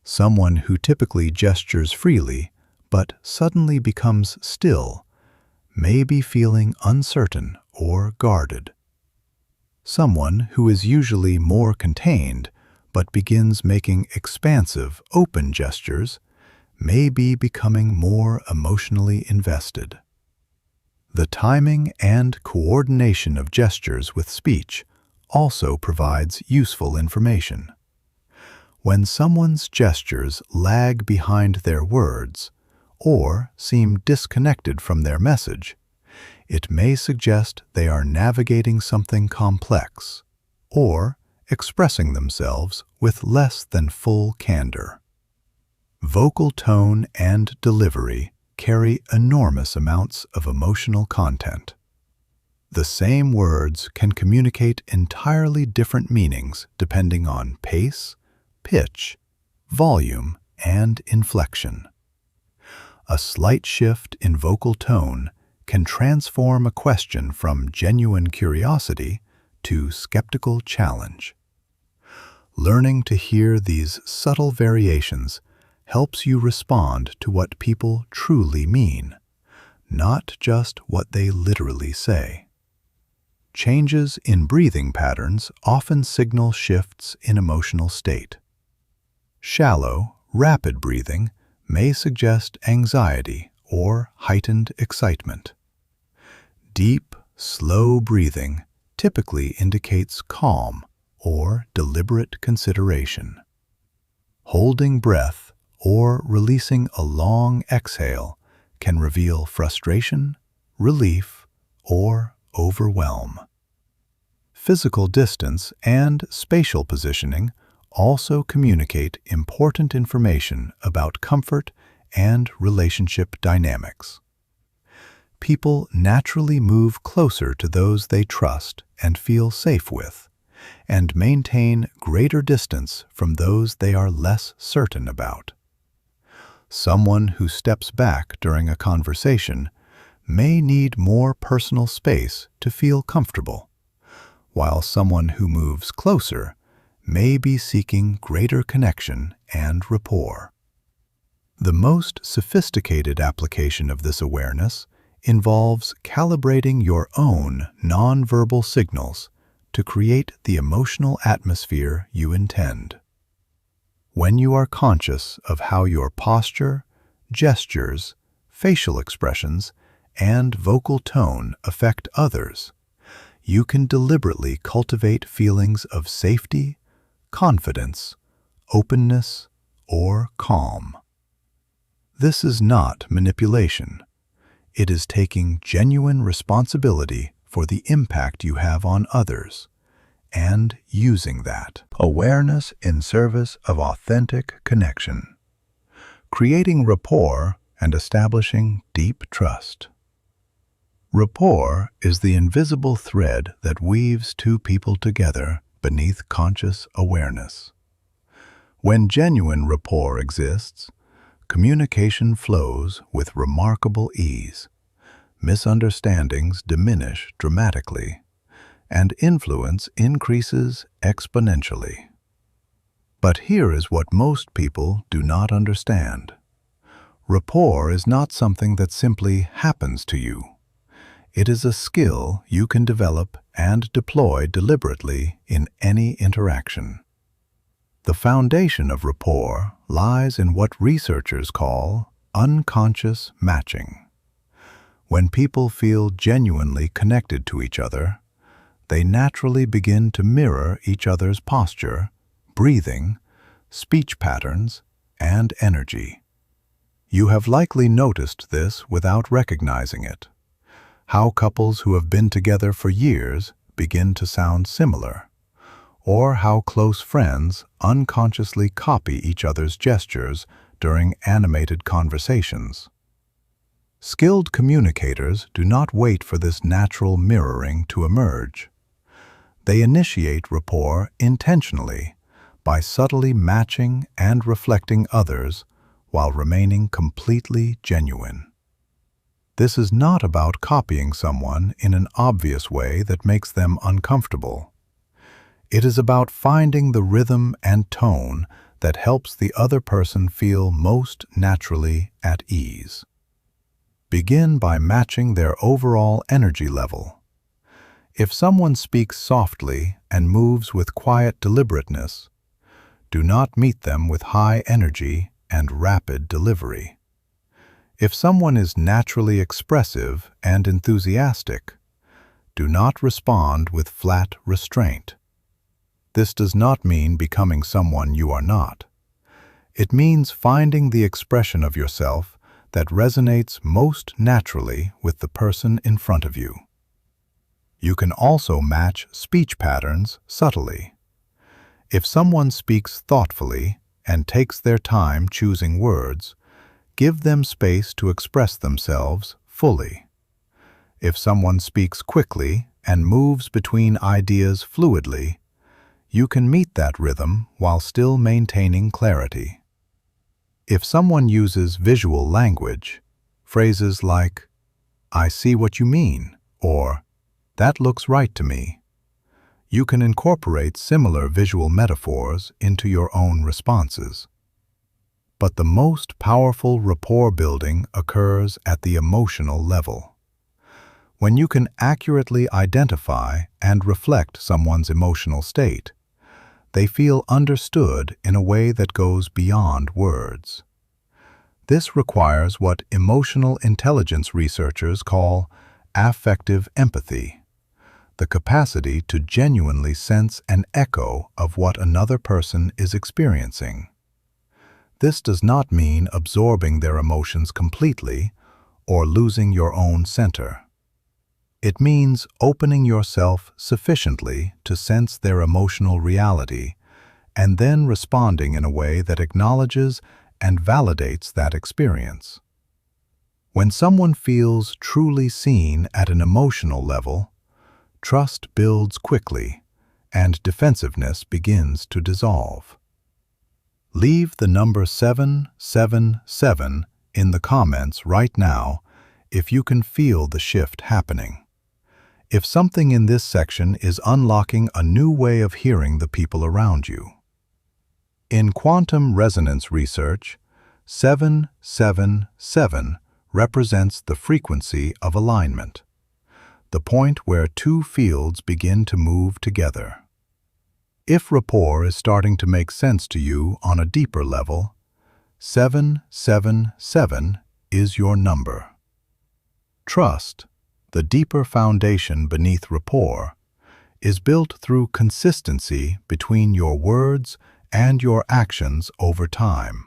S1: Someone who typically gestures freely but suddenly becomes still may be feeling uncertain or guarded. Someone who is usually more contained but begins making expansive, open gestures may be becoming more emotionally invested. The timing and coordination of gestures with speech also provides useful information. When someone's gestures lag behind their words or seem disconnected from their message, it may suggest they are navigating something complex or expressing themselves with less than full candor. Vocal tone and delivery carry enormous amounts of emotional content. The same words can communicate entirely different meanings depending on pace, pitch, volume, and inflection. A slight shift in vocal tone can transform a question from genuine curiosity to skeptical challenge. Learning to hear these subtle variations helps you respond to what people truly mean, not just what they literally say. Changes in breathing patterns often signal shifts in emotional state. Shallow, rapid breathing may suggest anxiety or heightened excitement. Deep, slow breathing typically indicates calm or deliberate consideration. Holding breath or releasing a long exhale can reveal frustration, relief, or overwhelm. Physical distance and spatial positioning also communicate important information about comfort and relationship dynamics. People naturally move closer to those they trust and feel safe with, and maintain greater distance from those they are less certain about. Someone who steps back during a conversation may need more personal space to feel comfortable, while someone who moves closer may be seeking greater connection and rapport. The most sophisticated application of this awareness involves calibrating your own nonverbal signals to create the emotional atmosphere you intend. When you are conscious of how your posture, gestures, facial expressions, and vocal tone affect others, you can deliberately cultivate feelings of safety, confidence, openness, or calm. This is not manipulation. It is taking genuine responsibility for the impact you have on others and using that awareness in service of authentic connection, creating rapport and establishing deep trust. Rapport is the invisible thread that weaves two people together beneath conscious awareness. When genuine rapport exists, communication flows with remarkable ease. Misunderstandings diminish dramatically, and influence increases exponentially. But here is what most people do not understand. Rapport is not something that simply happens to you. It is a skill you can develop and deploy deliberately in any interaction. The foundation of rapport lies in what researchers call unconscious matching. When people feel genuinely connected to each other, they naturally begin to mirror each other's posture, breathing, speech patterns, and energy. You have likely noticed this without recognizing it. How couples who have been together for years begin to sound similar, or how close friends unconsciously copy each other's gestures during animated conversations. Skilled communicators do not wait for this natural mirroring to emerge. They initiate rapport intentionally by subtly matching and reflecting others while remaining completely genuine. This is not about copying someone in an obvious way that makes them uncomfortable. It is about finding the rhythm and tone that helps the other person feel most naturally at ease. Begin by matching their overall energy level. If someone speaks softly and moves with quiet deliberateness, do not meet them with high energy and rapid delivery. If someone is naturally expressive and enthusiastic, do not respond with flat restraint. This does not mean becoming someone you are not. It means finding the expression of yourself that resonates most naturally with the person in front of you. You can also match speech patterns subtly. If someone speaks thoughtfully and takes their time choosing words, give them space to express themselves fully. If someone speaks quickly and moves between ideas fluidly, you can meet that rhythm while still maintaining clarity. If someone uses visual language, phrases like, "I see what you mean," or "That looks right to me," you can incorporate similar visual metaphors into your own responses. But the most powerful rapport building occurs at the emotional level. When you can accurately identify and reflect someone's emotional state, they feel understood in a way that goes beyond words. This requires what emotional intelligence researchers call affective empathy, the capacity to genuinely sense an echo of what another person is experiencing. This does not mean absorbing their emotions completely or losing your own center. It means opening yourself sufficiently to sense their emotional reality and then responding in a way that acknowledges and validates that experience. When someone feels truly seen at an emotional level, trust builds quickly and defensiveness begins to dissolve. Leave the number 777 in the comments right now if you can feel the shift happening. If something in this section is unlocking a new way of hearing the people around you. In quantum resonance research, 777 represents the frequency of alignment, the point where two fields begin to move together. If rapport is starting to make sense to you on a deeper level, 777 is your number. Trust, the deeper foundation beneath rapport, is built through consistency between your words and your actions over time.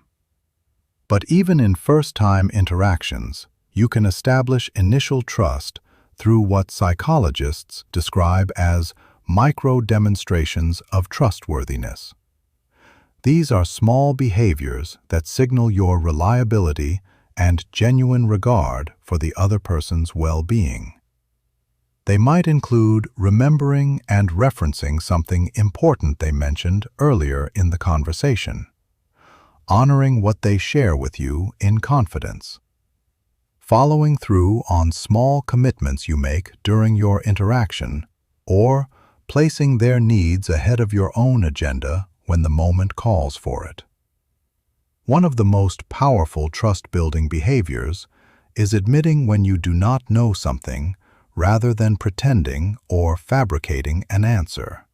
S1: But even in first-time interactions, you can establish initial trust through what psychologists describe as micro-demonstrations of trustworthiness. These are small behaviors that signal your reliability and genuine regard for the other person's well-being. They might include remembering and referencing something important they mentioned earlier in the conversation, honoring what they share with you in confidence, following through on small commitments you make during your interaction, or placing their needs ahead of your own agenda when the moment calls for it. One of the most powerful trust-building behaviors is admitting when you do not know something rather than pretending or fabricating an answer.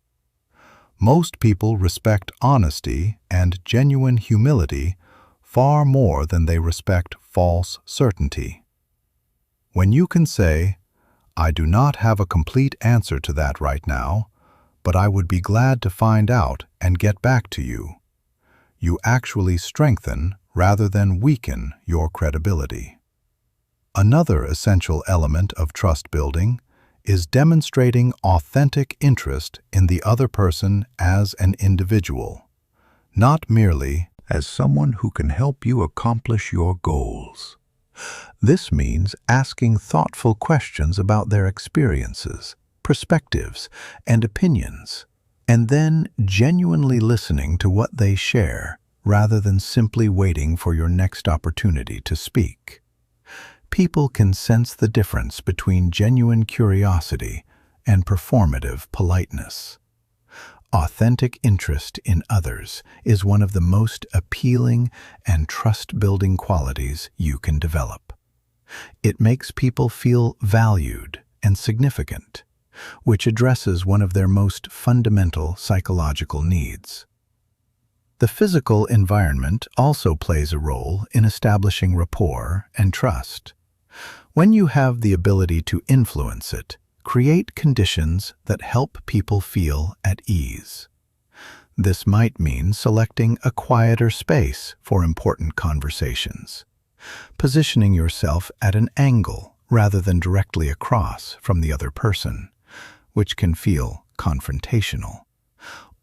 S1: Most people respect honesty and genuine humility far more than they respect false certainty. When you can say, "I do not have a complete answer to that right now, but I would be glad to find out and get back to you," you actually strengthen rather than weaken your credibility. Another essential element of trust building is demonstrating authentic interest in the other person as an individual, not merely as someone who can help you accomplish your goals. This means asking thoughtful questions about their experiences, perspectives, and opinions, and then genuinely listening to what they share rather than simply waiting for your next opportunity to speak. People can sense the difference between genuine curiosity and performative politeness. Authentic interest in others is one of the most appealing and trust-building qualities you can develop. It makes people feel valued and significant, which addresses one of their most fundamental psychological needs. The physical environment also plays a role in establishing rapport and trust. When you have the ability to influence it, create conditions that help people feel at ease. This might mean selecting a quieter space for important conversations, positioning yourself at an angle rather than directly across from the other person, which can feel confrontational,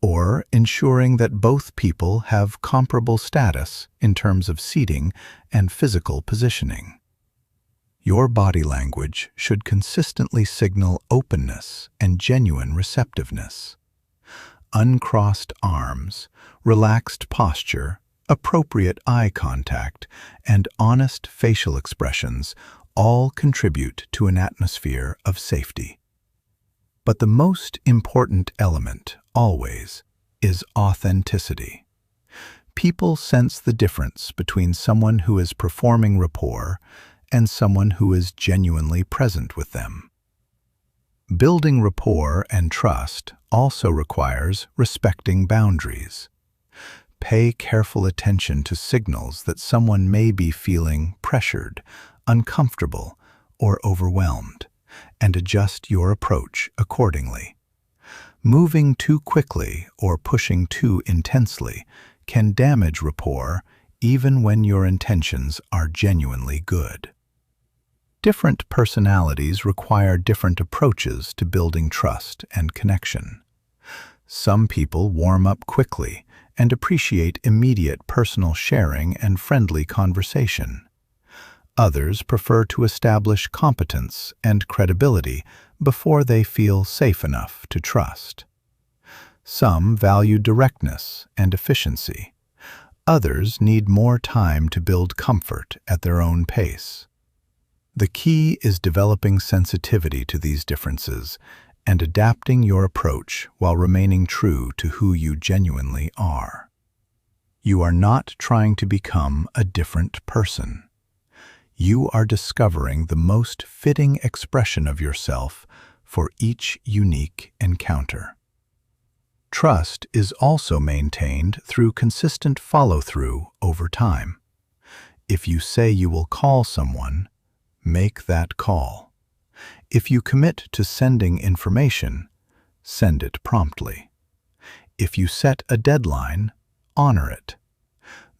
S1: or ensuring that both people have comparable status in terms of seating and physical positioning. Your body language should consistently signal openness and genuine receptiveness. Uncrossed arms, relaxed posture, appropriate eye contact, and honest facial expressions all contribute to an atmosphere of safety. But the most important element, always, is authenticity. People sense the difference between someone who is performing rapport and someone who is genuinely present with them. Building rapport and trust also requires respecting boundaries. Pay careful attention to signals that someone may be feeling pressured, uncomfortable, or overwhelmed, and adjust your approach accordingly. Moving too quickly or pushing too intensely can damage rapport even when your intentions are genuinely good. Different personalities require different approaches to building trust and connection. Some people warm up quickly and appreciate immediate personal sharing and friendly conversation. Others prefer to establish competence and credibility before they feel safe enough to trust. Some value directness and efficiency. Others need more time to build comfort at their own pace. The key is developing sensitivity to these differences and adapting your approach while remaining true to who you genuinely are. You are not trying to become a different person. You are discovering the most fitting expression of yourself for each unique encounter. Trust is also maintained through consistent follow-through over time. If you say you will call someone, make that call. If you commit to sending information, send it promptly. If you set a deadline, honor it.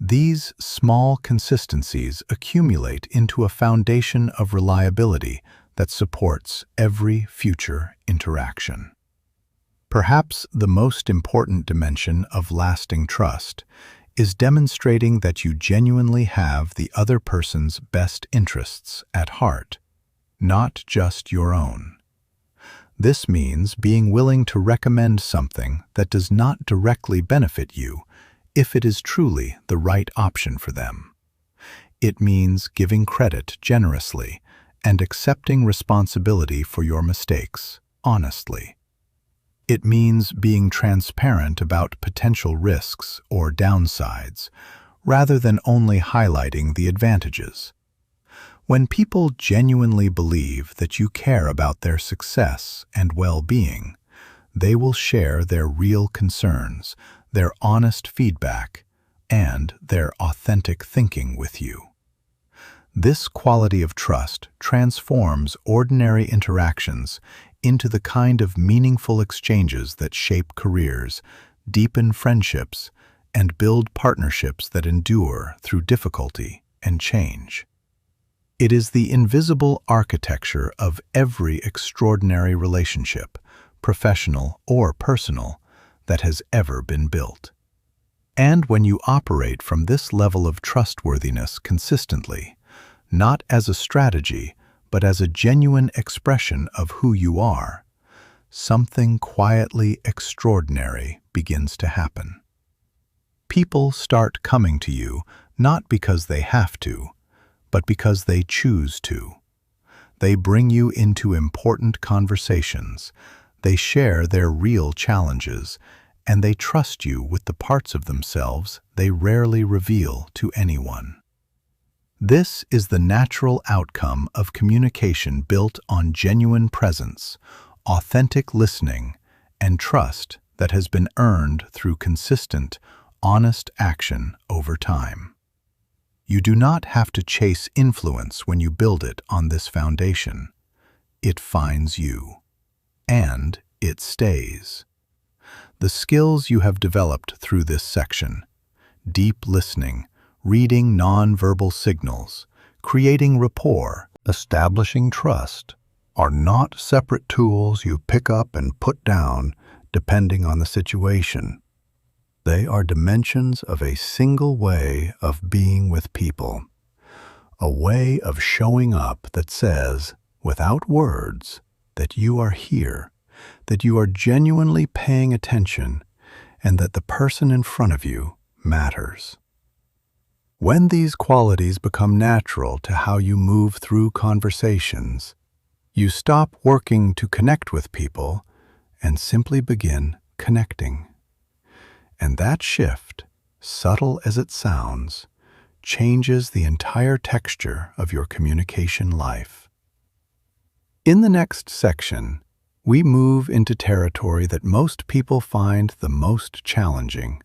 S1: These small consistencies accumulate into a foundation of reliability that supports every future interaction. Perhaps the most important dimension of lasting trust is demonstrating that you genuinely have the other person's best interests at heart, not just your own. This means being willing to recommend something that does not directly benefit you if it is truly the right option for them. It means giving credit generously and accepting responsibility for your mistakes honestly. It means being transparent about potential risks or downsides, rather than only highlighting the advantages. When people genuinely believe that you care about their success and well-being, they will share their real concerns, their honest feedback, and their authentic thinking with you. This quality of trust transforms ordinary interactions into the kind of meaningful exchanges that shape careers, deepen friendships, and build partnerships that endure through difficulty and change. It is the invisible architecture of every extraordinary relationship, professional or personal, that has ever been built. And when you operate from this level of trustworthiness consistently, not as a strategy, but as a genuine expression of who you are, something quietly extraordinary begins to happen. People start coming to you not because they have to, but because they choose to. They bring you into important conversations, they share their real challenges, and they trust you with the parts of themselves they rarely reveal to anyone. This is the natural outcome of communication built on genuine presence, authentic listening, and trust that has been earned through consistent, honest action over time. You do not have to chase influence when you build it on this foundation. It finds you, and it stays. The skills you have developed through this section, deep listening, reading nonverbal signals, creating rapport, establishing trust, are not separate tools you pick up and put down depending on the situation. They are dimensions of a single way of being with people, a way of showing up that says, without words, that you are here, that you are genuinely paying attention, and that the person in front of you matters. When these qualities become natural to how you move through conversations, you stop working to connect with people and simply begin connecting. And that shift, subtle as it sounds, changes the entire texture of your communication life. In the next section, we move into territory that most people find the most challenging: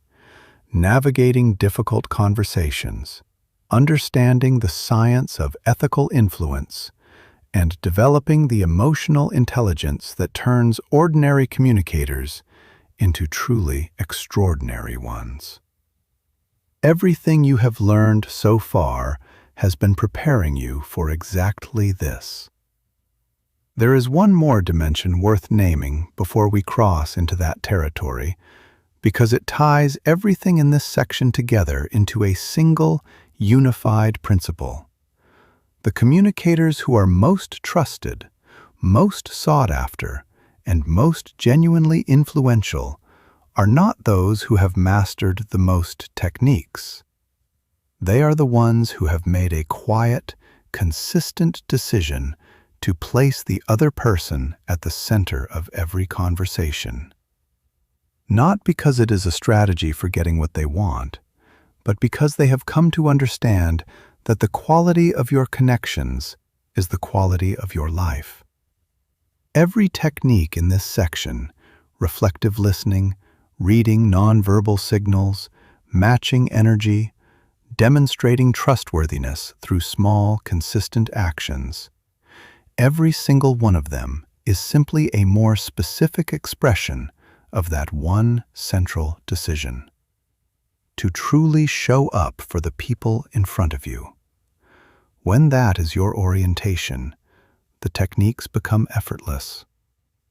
S1: navigating difficult conversations, understanding the science of ethical influence, and developing the emotional intelligence that turns ordinary communicators into truly extraordinary ones. Everything you have learned so far has been preparing you for exactly this. There is one more dimension worth naming before we cross into that territory, because it ties everything in this section together into a single, unified principle. The communicators who are most trusted, most sought after, and most genuinely influential are not those who have mastered the most techniques. They are the ones who have made a quiet, consistent decision to place the other person at the center of every conversation. Not because it is a strategy for getting what they want, but because they have come to understand that the quality of your connections is the quality of your life. Every technique in this section, reflective listening, reading nonverbal signals, matching energy, demonstrating trustworthiness through small, consistent actions, every single one of them is simply a more specific expression of that one central decision: to truly show up for the people in front of you. When that is your orientation, the techniques become effortless.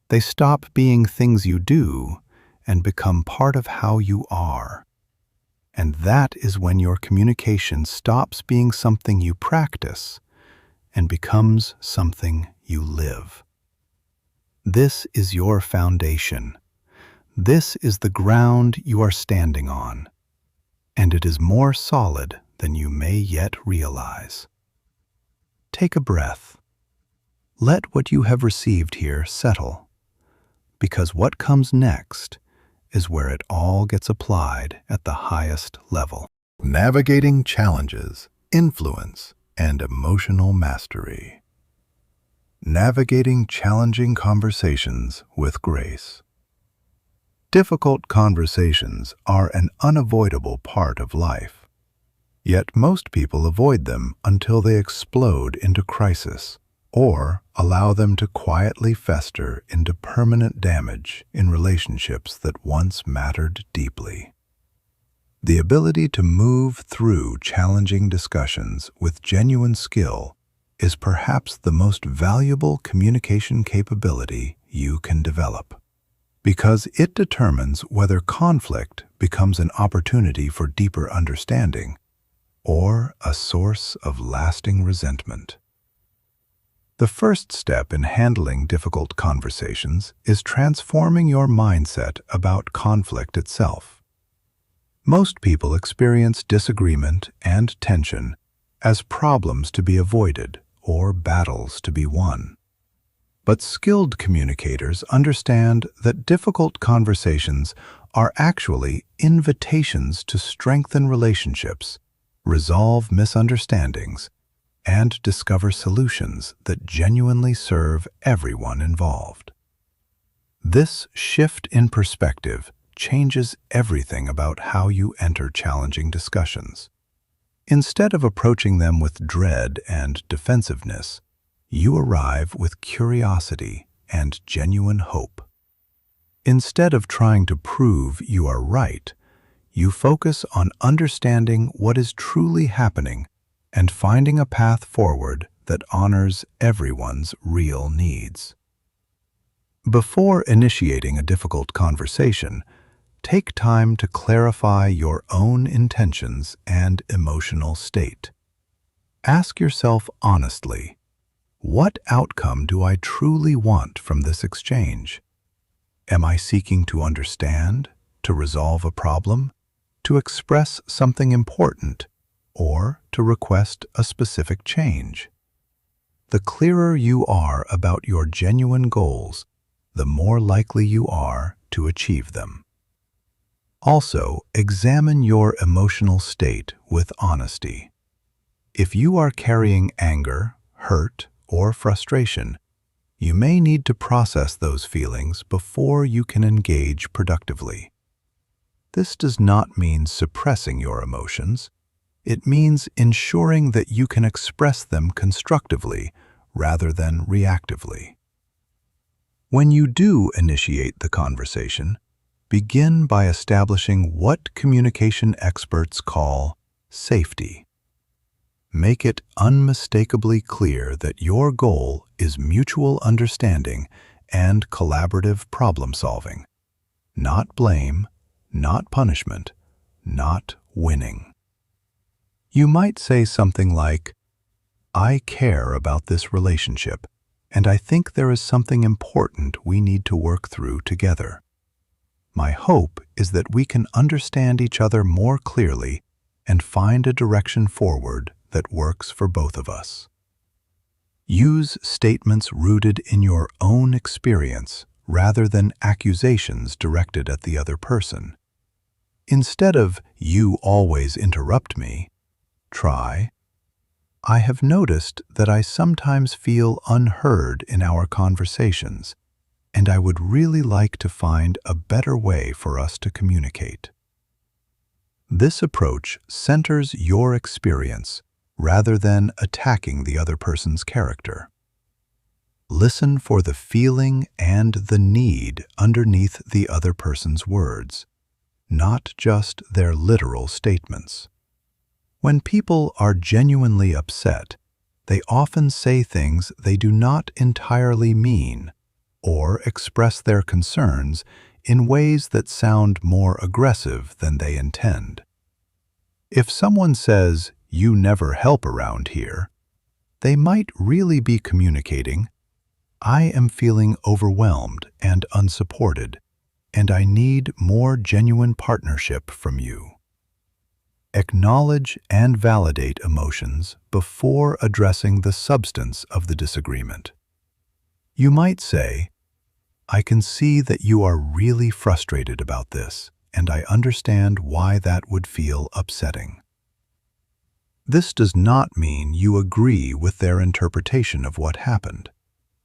S1: They stop being things you do and become part of how you are. And that is when your communication stops being something you practice and becomes something you live. This is your foundation. This is the ground you are standing on, and it is more solid than you may yet realize. Take a breath. Let what you have received here settle. because what comes next is where it all gets applied at the highest level. Navigating challenges, influence, and emotional mastery. Navigating challenging conversations with grace. Difficult conversations are an unavoidable part of life. Yet most people avoid them until they explode into crisis or allow them to quietly fester into permanent damage in relationships that once mattered deeply. The ability to move through challenging discussions with genuine skill is perhaps the most valuable communication capability you can develop, because it determines whether conflict becomes an opportunity for deeper understanding or a source of lasting resentment. The first step in handling difficult conversations is transforming your mindset about conflict itself. Most people experience disagreement and tension as problems to be avoided or battles to be won. But skilled communicators understand that difficult conversations are actually invitations to strengthen relationships, resolve misunderstandings, and discover solutions that genuinely serve everyone involved. This shift in perspective changes everything about how you enter challenging discussions. Instead of approaching them with dread and defensiveness, you arrive with curiosity and genuine hope. Instead of trying to prove you are right, you focus on understanding what is truly happening and finding a path forward that honors everyone's real needs. Before initiating a difficult conversation, take time to clarify your own intentions and emotional state. Ask yourself honestly, what outcome do I truly want from this exchange? Am I seeking to understand, to resolve a problem, to express something important, or to request a specific change? The clearer you are about your genuine goals, the more likely you are to achieve them. Also, examine your emotional state with honesty. If you are carrying anger, hurt, or frustration, you may need to process those feelings before you can engage productively. This does not mean suppressing your emotions. It means ensuring that you can express them constructively rather than reactively. When you do initiate the conversation, begin by establishing what communication experts call safety. Make it unmistakably clear that your goal is mutual understanding and collaborative problem-solving, not blame, not punishment, not winning. You might say something like, "I care about this relationship, and I think there is something important we need to work through together. My hope is that we can understand each other more clearly and find a direction forward that works for both of us." Use statements rooted in your own experience rather than accusations directed at the other person. Instead of "you always interrupt me," try, "I have noticed that I sometimes feel unheard in our conversations, and I would really like to find a better way for us to communicate." This approach centers your experience rather than attacking the other person's character. Listen for the feeling and the need underneath the other person's words, not just their literal statements. When people are genuinely upset, they often say things they do not entirely mean or express their concerns in ways that sound more aggressive than they intend. If someone says, "You never help around here," they might really be communicating, "I am feeling overwhelmed and unsupported, and I need more genuine partnership from you." Acknowledge and validate emotions before addressing the substance of the disagreement. You might say, I can see that you are really frustrated about this, and I understand why that would feel upsetting. This does not mean you agree with their interpretation of what happened.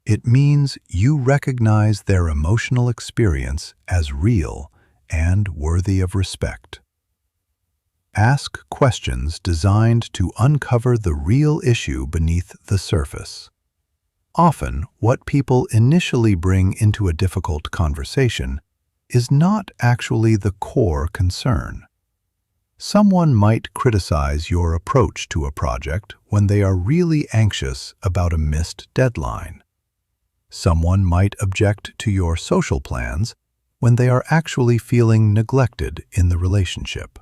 S1: It means you recognize their emotional experience as real and worthy of respect. Ask questions designed to uncover the real issue beneath the surface. Often, what people initially bring into a difficult conversation is not actually the core concern. Someone might criticize your approach to a project when they are really anxious about a missed deadline. Someone might object to your social plans when they are actually feeling neglected in the relationship.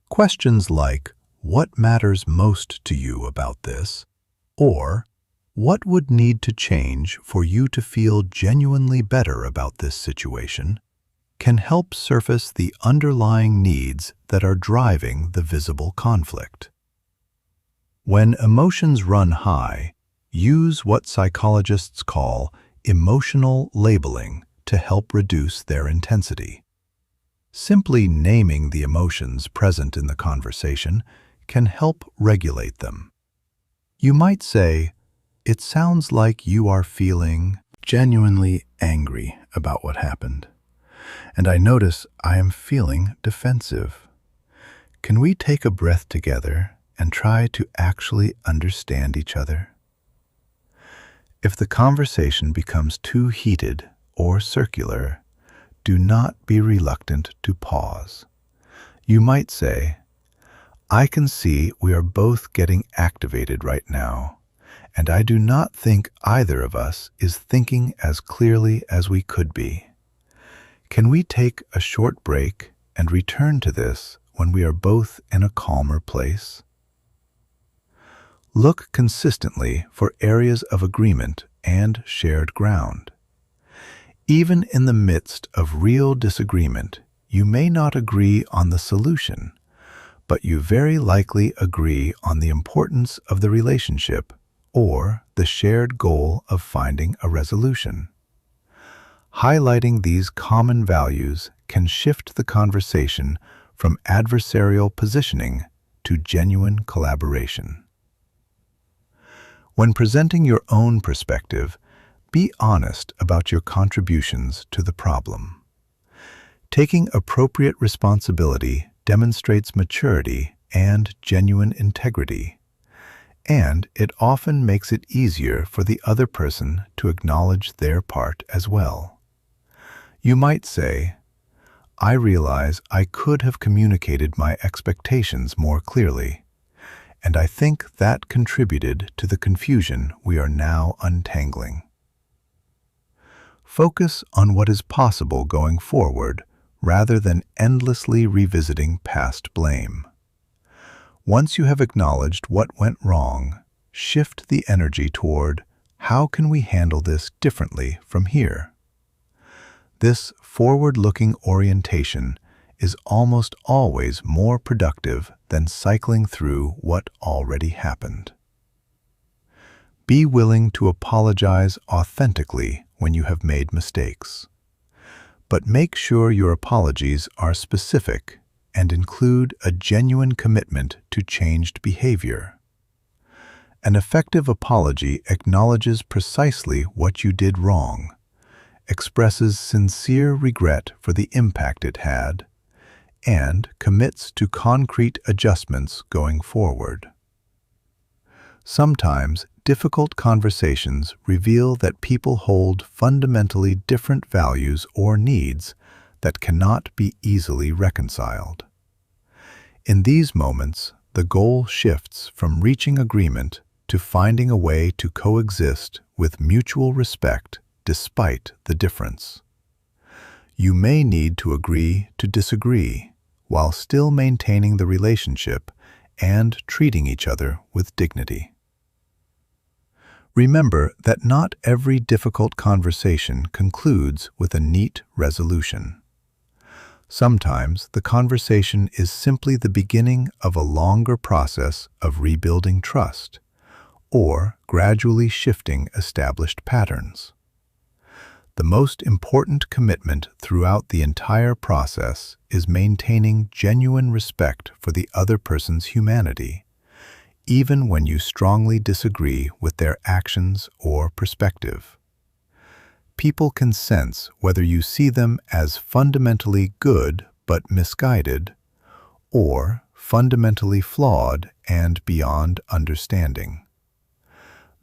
S1: Questions like, "What matters most to you about this?" or "What would need to change for you to feel genuinely better about this situation?" can help surface the underlying needs that are driving the visible conflict. When emotions run high, use what psychologists call emotional labeling to help reduce their intensity. Simply naming the emotions present in the conversation can help regulate them. You might say, "It sounds like you are feeling genuinely angry about what happened, and I notice I am feeling defensive. Can we take a breath together and try to actually understand each other?" If the conversation becomes too heated or circular, do not be reluctant to pause. You might say, "I can see we are both getting activated right now, and I do not think either of us is thinking as clearly as we could be. Can we take a short break and return to this when we are both in a calmer place?" Look consistently for areas of agreement and shared ground. Even in the midst of real disagreement, you may not agree on the solution, but you very likely agree on the importance of the relationship or the shared goal of finding a resolution. Highlighting these common values can shift the conversation from adversarial positioning to genuine collaboration. When presenting your own perspective, be honest about your contributions to the problem. Taking appropriate responsibility demonstrates maturity and genuine integrity, and it often makes it easier for the other person to acknowledge their part as well. You might say, "I realize I could have communicated my expectations more clearly, and I think that contributed to the confusion we are now untangling." Focus on what is possible going forward rather than endlessly revisiting past blame. Once you have acknowledged what went wrong, shift the energy toward, "How can we handle this differently from here?" This forward-looking orientation is almost always more productive than cycling through what already happened. Be willing to apologize authentically when you have made mistakes, but make sure your apologies are specific and include a genuine commitment to changed behavior. An effective apology acknowledges precisely what you did wrong, expresses sincere regret for the impact it had, and commits to concrete adjustments going forward. Sometimes, difficult conversations reveal that people hold fundamentally different values or needs that cannot be easily reconciled. In these moments, the goal shifts from reaching agreement to finding a way to coexist with mutual respect despite the difference. You may need to agree to disagree while still maintaining the relationship and treating each other with dignity. Remember that not every difficult conversation concludes with a neat resolution. Sometimes the conversation is simply the beginning of a longer process of rebuilding trust or gradually shifting established patterns. The most important commitment throughout the entire process is maintaining genuine respect for the other person's humanity, even when you strongly disagree with their actions or perspective. People can sense whether you see them as fundamentally good but misguided, or fundamentally flawed and beyond understanding.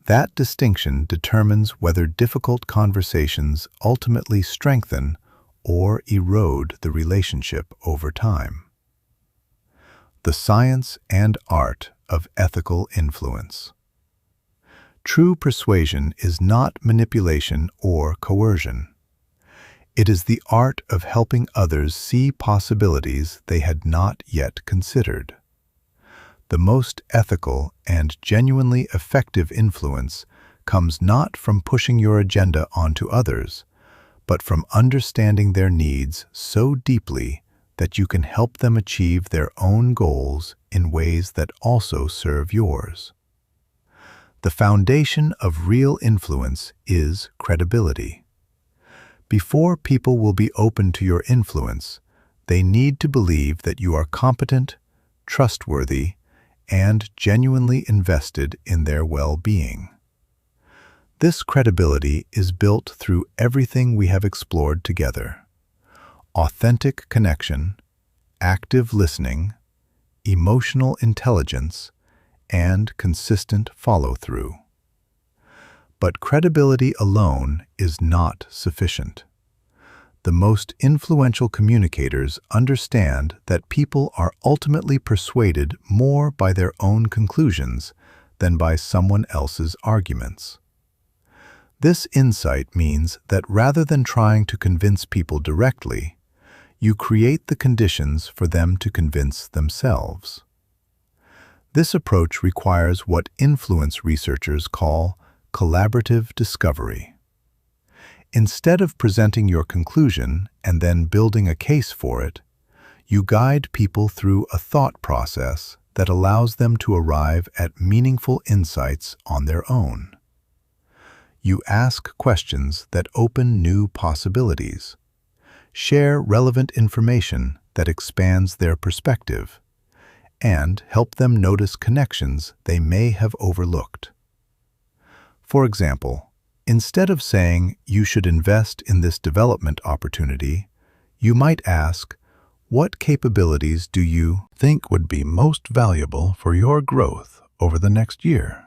S1: That distinction determines whether difficult conversations ultimately strengthen or erode the relationship over time. The science and art of ethical influence. True persuasion is not manipulation or coercion. It is the art of helping others see possibilities they had not yet considered. The most ethical and genuinely effective influence comes not from pushing your agenda onto others, but from understanding their needs so deeply that you can help them achieve their own goals in ways that also serve yours. The foundation of real influence is credibility. Before people will be open to your influence, they need to believe that you are competent, trustworthy, and genuinely invested in their well-being. This credibility is built through everything we have explored together: authentic connection, active listening, emotional intelligence, and consistent follow-through. But credibility alone is not sufficient. The most influential communicators understand that people are ultimately persuaded more by their own conclusions than by someone else's arguments. This insight means that rather than trying to convince people directly, you create the conditions for them to convince themselves. This approach requires what influence researchers call collaborative discovery. Instead of presenting your conclusion and then building a case for it, you guide people through a thought process that allows them to arrive at meaningful insights on their own. You ask questions that open new possibilities, share relevant information that expands their perspective, and help them notice connections they may have overlooked. For example, instead of saying you should invest in this development opportunity, you might ask, what capabilities do you think would be most valuable for your growth over the next year?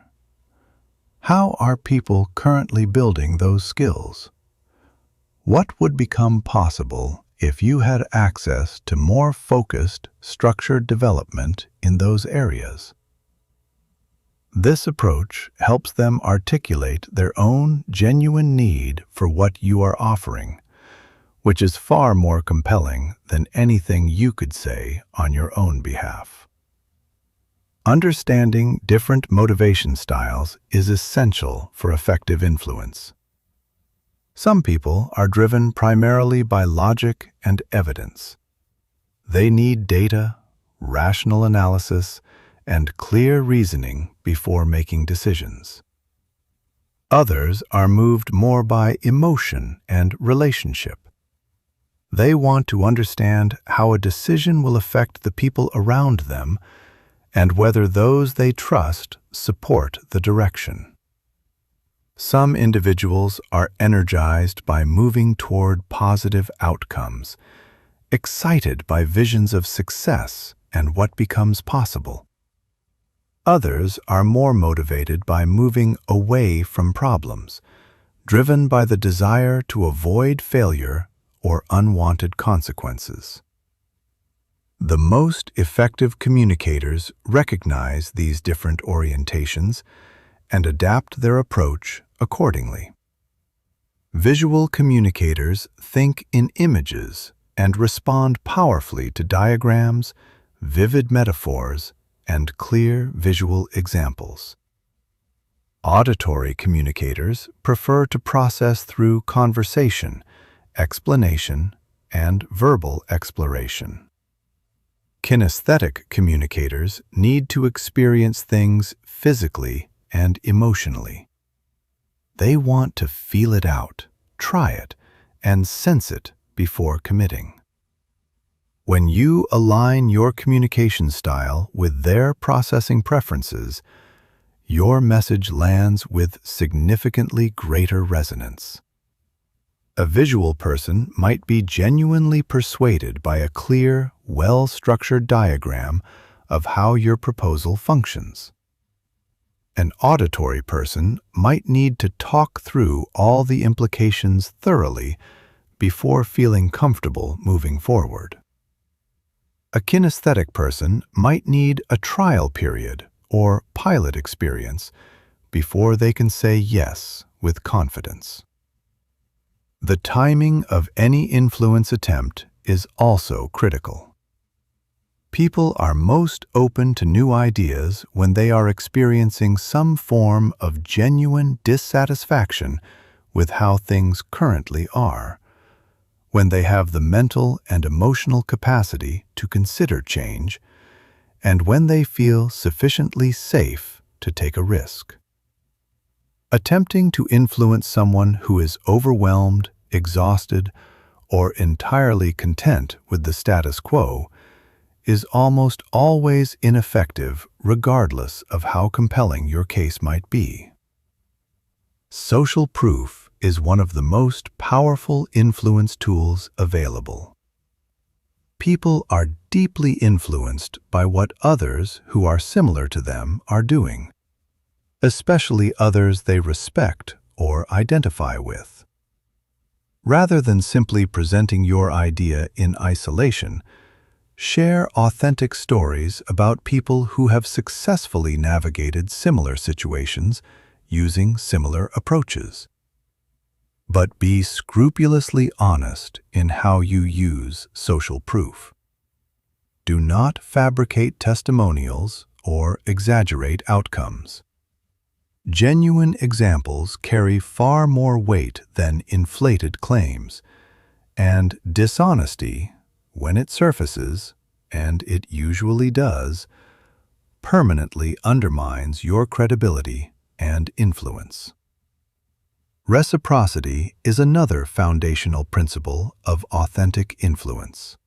S1: How are people currently building those skills? What would become possible if you had access to more focused, structured development in those areas? This approach helps them articulate their own genuine need for what you are offering, which is far more compelling than anything you could say on your own behalf. Understanding different motivation styles is essential for effective influence. Some people are driven primarily by logic and evidence. They need data, rational analysis, and clear reasoning before making decisions. Others are moved more by emotion and relationship. They want to understand how a decision will affect the people around them and whether those they trust support the direction. Some individuals are energized by moving toward positive outcomes, excited by visions of success and what becomes possible. Others are more motivated by moving away from problems, driven by the desire to avoid failure or unwanted consequences. The most effective communicators recognize these different orientations and adapt their approach accordingly. Visual communicators think in images and respond powerfully to diagrams, vivid metaphors, and clear visual examples. Auditory communicators prefer to process through conversation, explanation, and verbal exploration. Kinesthetic communicators need to experience things physically and emotionally. They want to feel it out, try it, and sense it before committing. When you align your communication style with their processing preferences, your message lands with significantly greater resonance. A visual person might be genuinely persuaded by a clear, well-structured diagram of how your proposal functions. An auditory person might need to talk through all the implications thoroughly before feeling comfortable moving forward. A kinesthetic person might need a trial period or pilot experience before they can say yes with confidence. The timing of any influence attempt is also critical. People are most open to new ideas when they are experiencing some form of genuine dissatisfaction with how things currently are, when they have the mental and emotional capacity to consider change, and when they feel sufficiently safe to take a risk. Attempting to influence someone who is overwhelmed, exhausted, or entirely content with the status quo is almost always ineffective regardless of how compelling your case might be. Social proof is one of the most powerful influence tools available. People are deeply influenced by what others who are similar to them are doing, especially others they respect or identify with. Rather than simply presenting your idea in isolation, share authentic stories about people who have successfully navigated similar situations using similar approaches. But be scrupulously honest in how you use social proof. Do not fabricate testimonials or exaggerate outcomes. Genuine examples carry far more weight than inflated claims, and dishonesty, when it surfaces, and it usually does, permanently undermines your credibility and influence. Reciprocity is another foundational principle of authentic influence.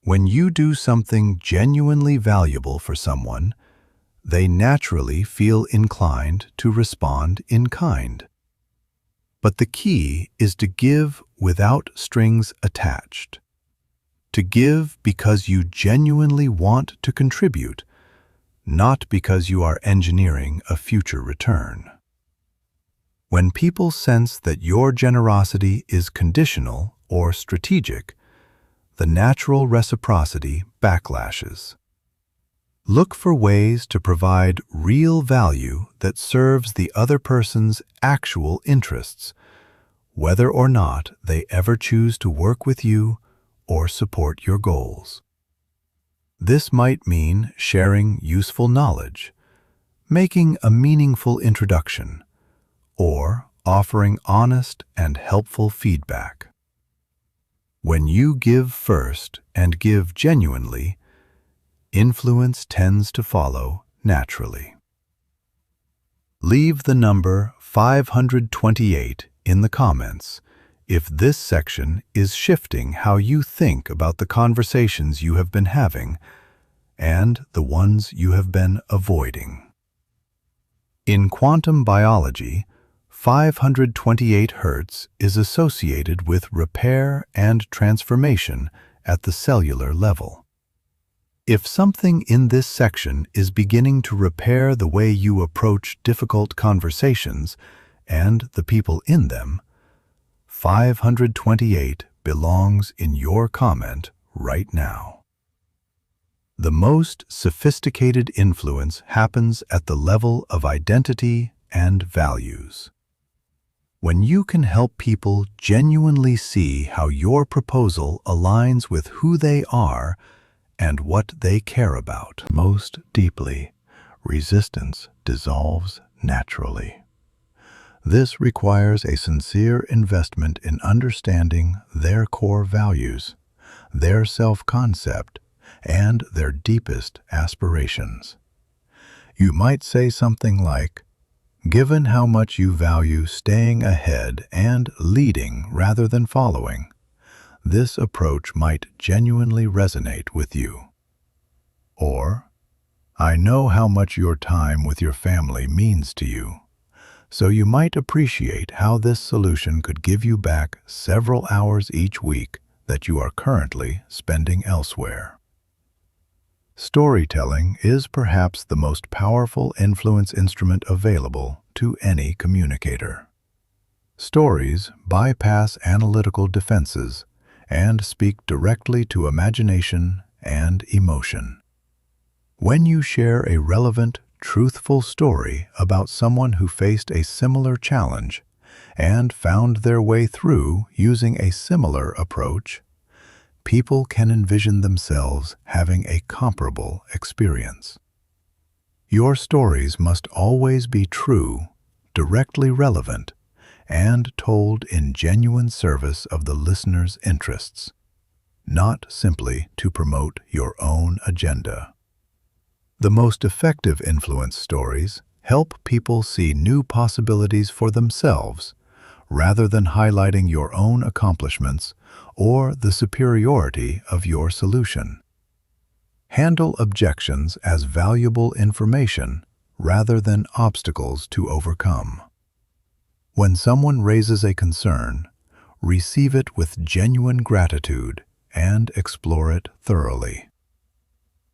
S1: When you do something genuinely valuable for someone, they naturally feel inclined to respond in kind. But the key is to give without strings attached. To give because you genuinely want to contribute, not because you are engineering a future return. When people sense that your generosity is conditional or strategic, the natural reciprocity backlashes. Look for ways to provide real value that serves the other person's actual interests, whether or not they ever choose to work with you or support your goals. This might mean sharing useful knowledge, making a meaningful introduction, or offering honest and helpful feedback. When you give first and give genuinely, influence tends to follow naturally. Leave the number 528 in the comments if this section is shifting how you think about the conversations you have been having and the ones you have been avoiding. In quantum biology, 528 Hz is associated with repair and transformation at the cellular level. If something in this section is beginning to repair the way you approach difficult conversations and the people in them, 528 belongs in your comment right now. The most sophisticated influence happens at the level of identity and values. When you can help people genuinely see how your proposal aligns with who they are and what they care about most deeply, resistance dissolves naturally. This requires a sincere investment in understanding their core values, their self-concept, and their deepest aspirations. You might say something like, Given how much you value staying ahead and leading rather than following, this approach might genuinely resonate with you. Or, I know how much your time with your family means to you, so you might appreciate how this solution could give you back several hours each week that you are currently spending elsewhere. Storytelling is perhaps the most powerful influence instrument available to any communicator. Stories bypass analytical defenses and speak directly to imagination and emotion. When you share a relevant, truthful story about someone who faced a similar challenge and found their way through using a similar approach, people can envision themselves having a comparable experience. Your stories must always be true, directly relevant, and told in genuine service of the listener's interests, not simply to promote your own agenda. The most effective influence stories help people see new possibilities for themselves, rather than highlighting your own accomplishments or the superiority of your solution. Handle objections as valuable information rather than obstacles to overcome. When someone raises a concern, receive it with genuine gratitude and explore it thoroughly.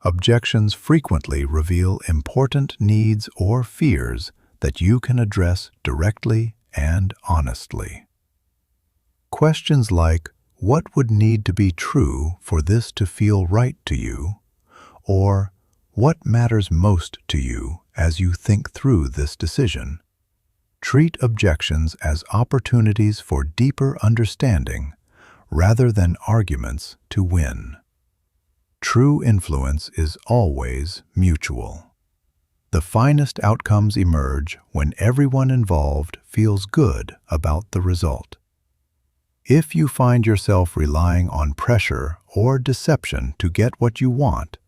S1: Objections frequently reveal important needs or fears that you can address directly and honestly. Questions like, what would need to be true for this to feel right to you? Or, what matters most to you as you think through this decision? Treat objections as opportunities for deeper understanding rather than arguments to win. True influence is always mutual. The finest outcomes emerge when everyone involved feels good about the result. If you find yourself relying on pressure or deception to get what you want,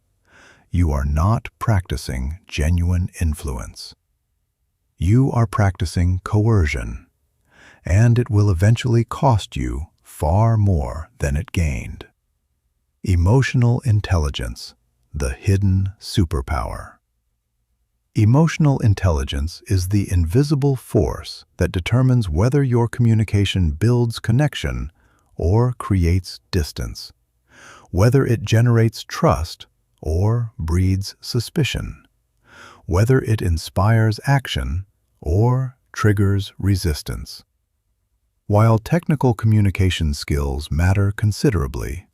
S1: you are not practicing genuine influence. You are practicing coercion, and it will eventually cost you far more than it gained. Emotional intelligence, the hidden superpower. Emotional intelligence is the invisible force that determines whether your communication builds connection or creates distance, whether it generates trust or breeds suspicion, whether it inspires action or triggers resistance. While technical communication skills matter considerably,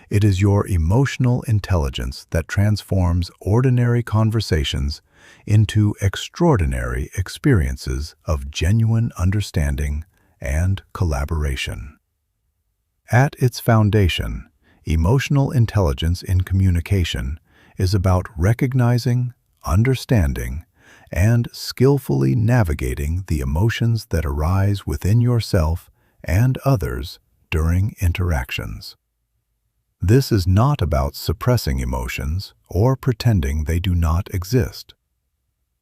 S1: it is your emotional intelligence that transforms ordinary conversations into extraordinary experiences of genuine understanding and collaboration. At its foundation, emotional intelligence in communication is about recognizing, understanding, and skillfully navigating the emotions that arise within yourself and others during interactions. This is not about suppressing emotions or pretending they do not exist.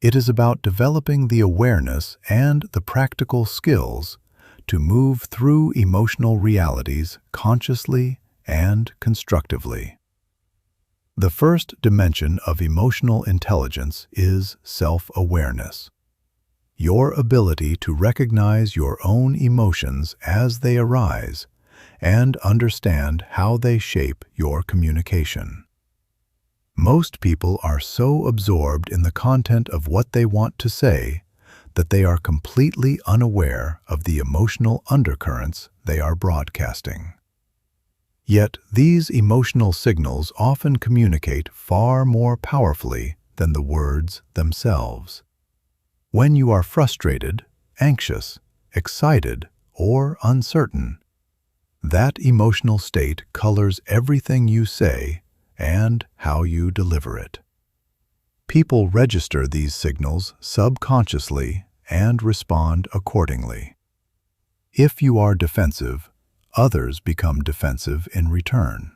S1: It is about developing the awareness and the practical skills to move through emotional realities consciously and constructively. The first dimension of emotional intelligence is self-awareness. Your ability to recognize your own emotions as they arise and understand how they shape your communication. Most people are so absorbed in the content of what they want to say that they are completely unaware of the emotional undercurrents they are broadcasting. Yet these emotional signals often communicate far more powerfully than the words themselves. When you are frustrated, anxious, excited, or uncertain, that emotional state colors everything you say and how you deliver it. People register these signals subconsciously and respond accordingly. If you are defensive, others become defensive in return.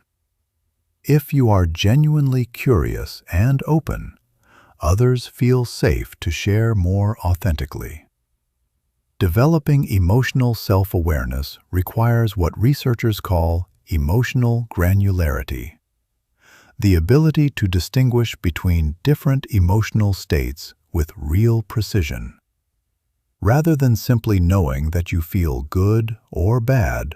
S1: If you are genuinely curious and open, others feel safe to share more authentically. Developing emotional self-awareness requires what researchers call emotional granularity, the ability to distinguish between different emotional states with real precision. Rather than simply knowing that you feel good or bad,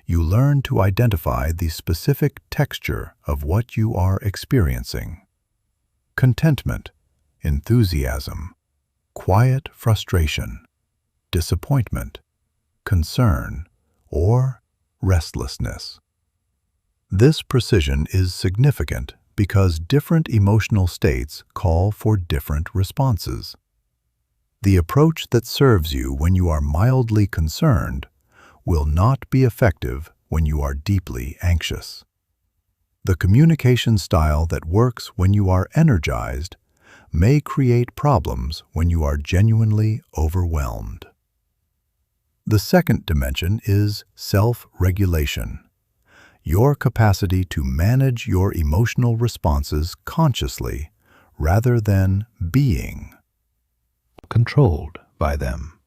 S1: you learn to identify the specific texture of what you are experiencing. Contentment, enthusiasm, quiet frustration, disappointment, concern, or restlessness. This precision is significant because different emotional states call for different responses. The approach that serves you when you are mildly concerned will not be effective when you are deeply anxious. The communication style that works when you are energized may create problems when you are genuinely overwhelmed. The second dimension is self-regulation, your capacity to manage your emotional responses consciously rather than being controlled by them.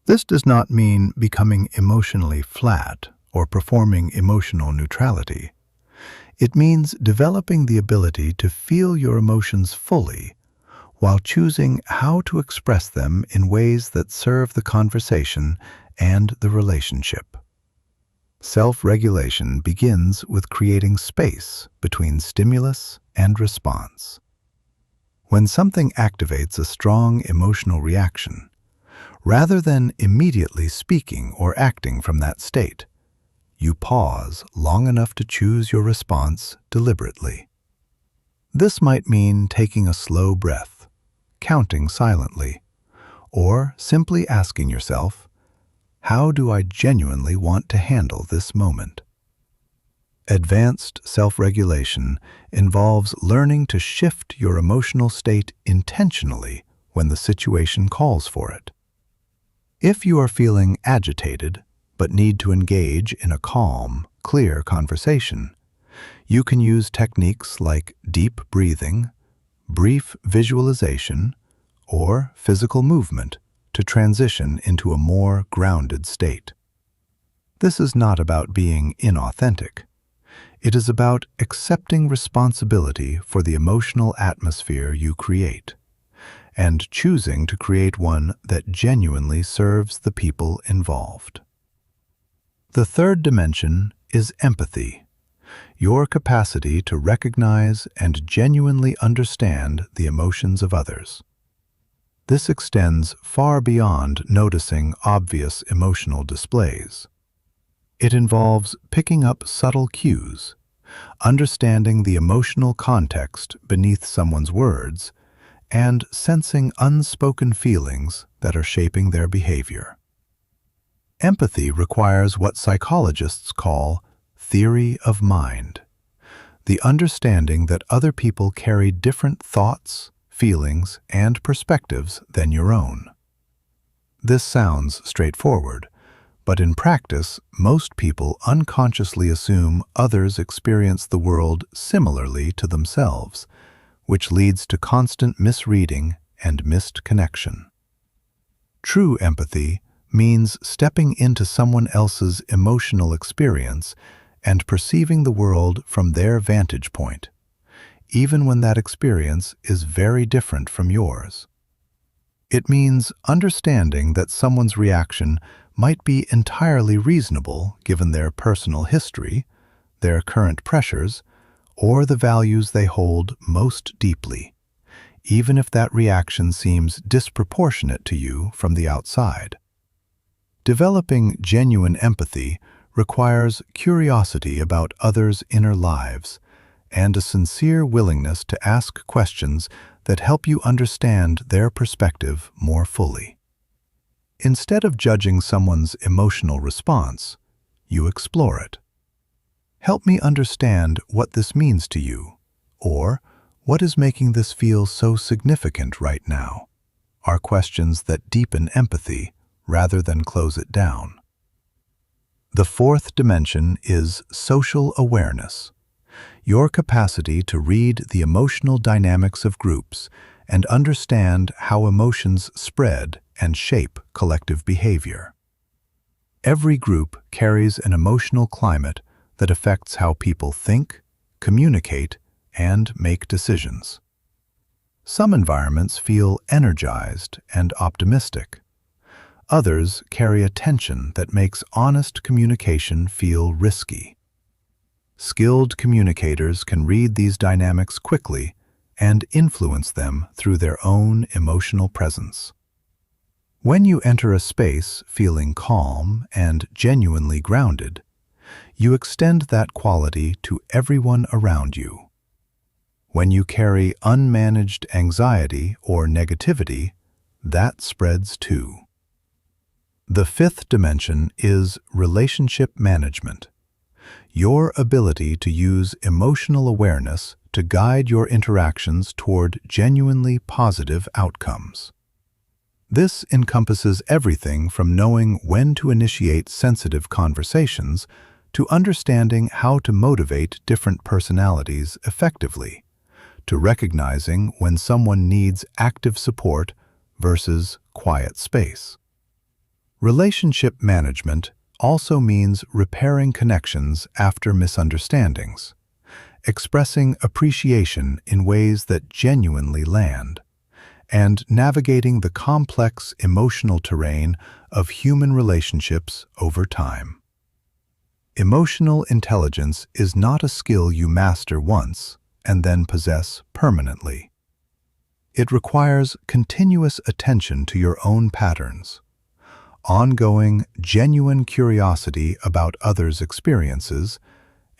S1: This does not mean becoming emotionally flat or performing emotional neutrality. It means developing the ability to feel your emotions fully while choosing how to express them in ways that serve the conversation and the relationship. Self-regulation begins with creating space between stimulus and response. When something activates a strong emotional reaction, rather than immediately speaking or acting from that state, you pause long enough to choose your response deliberately. This might mean taking a slow breath, counting silently, or simply asking yourself, how do I genuinely want to handle this moment? Advanced self-regulation involves learning to shift your emotional state intentionally when the situation calls for it. If you are feeling agitated but need to engage in a calm, clear conversation, you can use techniques like deep breathing, brief visualization, or physical movement to transition into a more grounded state. This is not about being inauthentic. It is about accepting responsibility for the emotional atmosphere you create, and choosing to create one that genuinely serves the people involved. The third dimension is empathy, your capacity to recognize and genuinely understand the emotions of others. This extends far beyond noticing obvious emotional displays. It involves picking up subtle cues, understanding the emotional context beneath someone's words, and sensing unspoken feelings that are shaping their behavior. Empathy requires what psychologists call theory of mind, the understanding that other people carry different thoughts, feelings, and perspectives than your own. This sounds straightforward, but in practice, most people unconsciously assume others experience the world similarly to themselves, which leads to constant misreading and missed connection. True empathy means stepping into someone else's emotional experience and perceiving the world from their vantage point, even when that experience is very different from yours. It means understanding that someone's reaction might be entirely reasonable given their personal history, their current pressures, or the values they hold most deeply, even if that reaction seems disproportionate to you from the outside. Developing genuine empathy requires curiosity about others' inner lives and a sincere willingness to ask questions that help you understand their perspective more fully. Instead of judging someone's emotional response, you explore it. Help me understand what this means to you, or what is making this feel so significant right now, are questions that deepen empathy rather than close it down. The fourth dimension is social awareness, your capacity to read the emotional dynamics of groups and understand how emotions spread and shape collective behavior. Every group carries an emotional climate that affects how people think, communicate, and make decisions. Some environments feel energized and optimistic. Others carry a tension that makes honest communication feel risky. Skilled communicators can read these dynamics quickly and influence them through their own emotional presence. When you enter a space feeling calm and genuinely grounded, you extend that quality to everyone around you. When you carry unmanaged anxiety or negativity, that spreads too. The fifth dimension is relationship management. Your ability to use emotional awareness to guide your interactions toward genuinely positive outcomes. This encompasses everything from knowing when to initiate sensitive conversations to understanding how to motivate different personalities effectively, to recognizing when someone needs active support versus quiet space. Relationship management also means repairing connections after misunderstandings, expressing appreciation in ways that genuinely land, and navigating the complex emotional terrain of human relationships over time. Emotional intelligence is not a skill you master once and then possess permanently. It requires continuous attention to your own patterns, ongoing, genuine curiosity about others' experiences,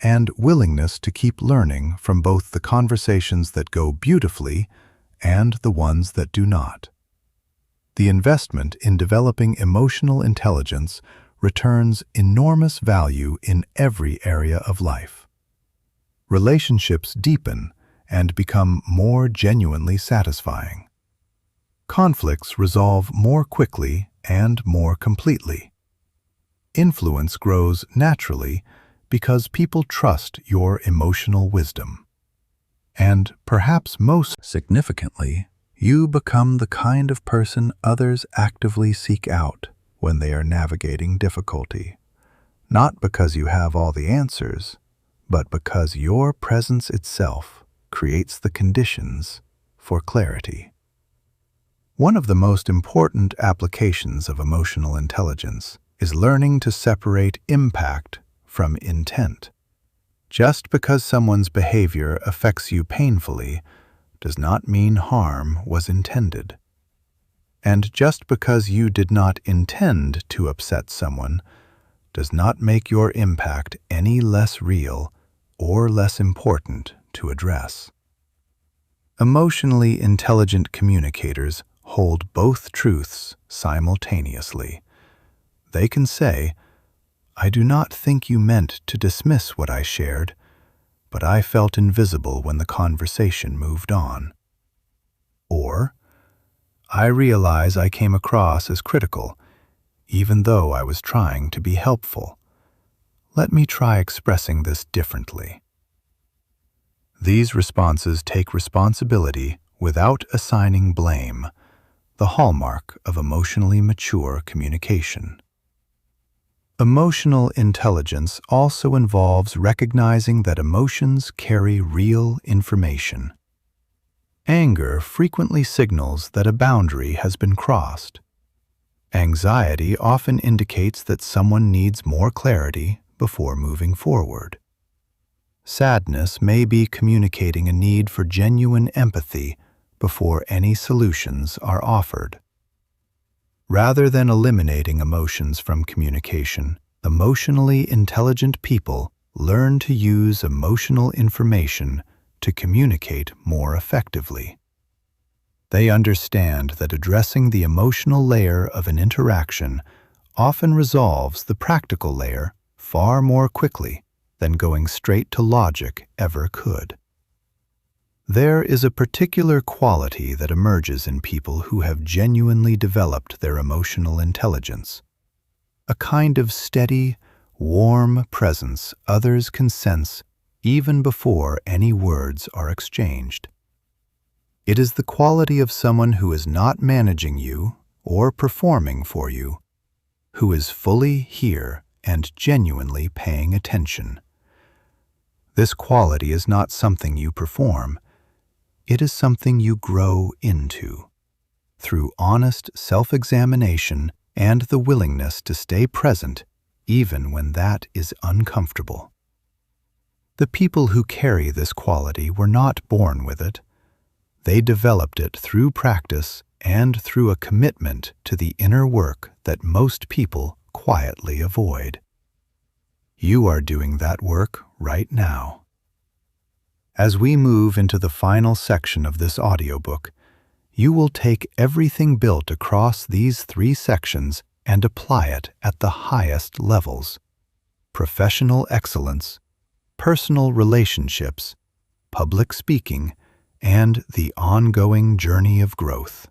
S1: and willingness to keep learning from both the conversations that go beautifully and the ones that do not. The investment in developing emotional intelligence returns enormous value in every area of life. Relationships deepen and become more genuinely satisfying. Conflicts resolve more quickly and more completely. Influence grows naturally because people trust your emotional wisdom. And perhaps most significantly, you become the kind of person others actively seek out when they are navigating difficulty, not because you have all the answers, but because your presence itself creates the conditions for clarity. One of the most important applications of emotional intelligence is learning to separate impact from intent. Just because someone's behavior affects you painfully does not mean harm was intended. And just because you did not intend to upset someone does not make your impact any less real or less important to address. Emotionally intelligent communicators hold both truths simultaneously. They can say, "I do not think you meant to dismiss what I shared, but I felt invisible when the conversation moved on." Or, "I realize I came across as critical, even though I was trying to be helpful. Let me try expressing this differently." These responses take responsibility without assigning blame, the hallmark of emotionally mature communication. Emotional intelligence also involves recognizing that emotions carry real information. Anger frequently signals that a boundary has been crossed. Anxiety often indicates that someone needs more clarity before moving forward. Sadness may be communicating a need for genuine empathy before any solutions are offered. Rather than eliminating emotions from communication, emotionally intelligent people learn to use emotional information to communicate more effectively. They understand that addressing the emotional layer of an interaction often resolves the practical layer far more quickly than going straight to logic ever could. There is a particular quality that emerges in people who have genuinely developed their emotional intelligence, a kind of steady, warm presence others can sense even before any words are exchanged. It is the quality of someone who is not managing you or performing for you, who is fully here and genuinely paying attention. This quality is not something you perform. It is something you grow into through honest self-examination and the willingness to stay present even when that is uncomfortable. The people who carry this quality were not born with it. They developed it through practice and through a commitment to the inner work that most people quietly avoid. You are doing that work right now. As we move into the final section of this audiobook, you will take everything built across these 3 sections and apply it at the highest levels: professional excellence, personal relationships, public speaking, and the ongoing journey of growth.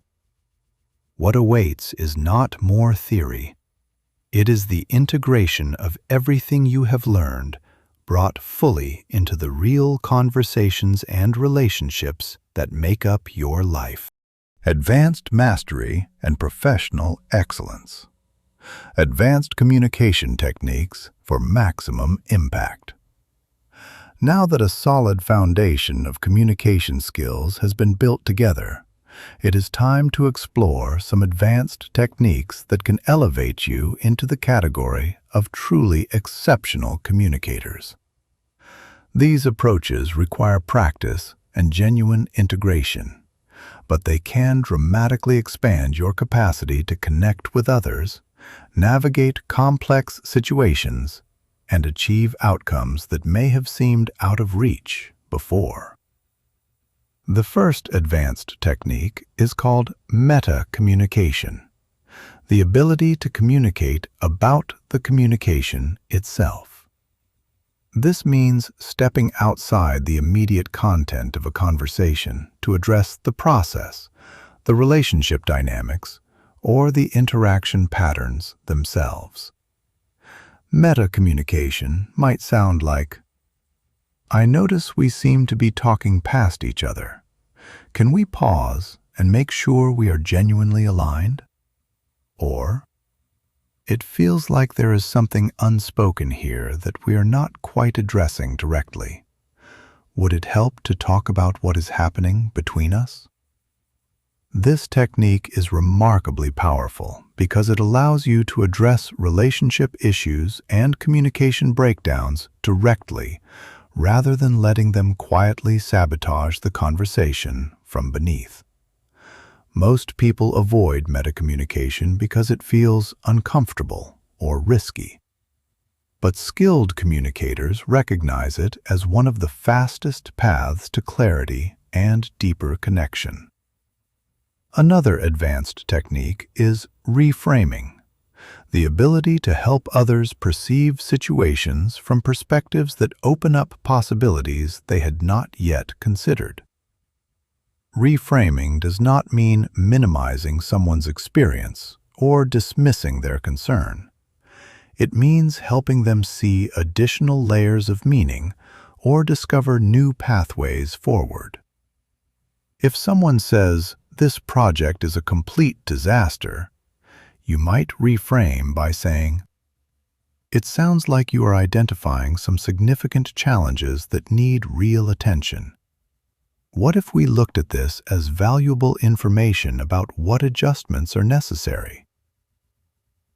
S1: What awaits is not more theory. It is the integration of everything you have learned, brought fully into the real conversations and relationships that make up your life. Advanced mastery and professional excellence. Advanced communication techniques for maximum impact. Now that a solid foundation of communication skills has been built together, it is time to explore some advanced techniques that can elevate you into the category of truly exceptional communicators. These approaches require practice and genuine integration, but they can dramatically expand your capacity to connect with others, navigate complex situations, and achieve outcomes that may have seemed out of reach before. The first advanced technique is called meta-communication, the ability to communicate about the communication itself. This means stepping outside the immediate content of a conversation to address the process, the relationship dynamics, or the interaction patterns themselves. Meta-communication might sound like, "I notice we seem to be talking past each other. Can we pause and make sure we are genuinely aligned?" Or, "It feels like there is something unspoken here that we are not quite addressing directly. Would it help to talk about what is happening between us?" This technique is remarkably powerful because it allows you to address relationship issues and communication breakdowns directly, rather than letting them quietly sabotage the conversation from beneath. Most people avoid metacommunication because it feels uncomfortable or risky. But skilled communicators recognize it as one of the fastest paths to clarity and deeper connection. Another advanced technique is reframing, the ability to help others perceive situations from perspectives that open up possibilities they had not yet considered. Reframing does not mean minimizing someone's experience or dismissing their concern. It means helping them see additional layers of meaning or discover new pathways forward. If someone says, "This project is a complete disaster," you might reframe by saying, "It sounds like you are identifying some significant challenges that need real attention. What if we looked at this as valuable information about what adjustments are necessary?"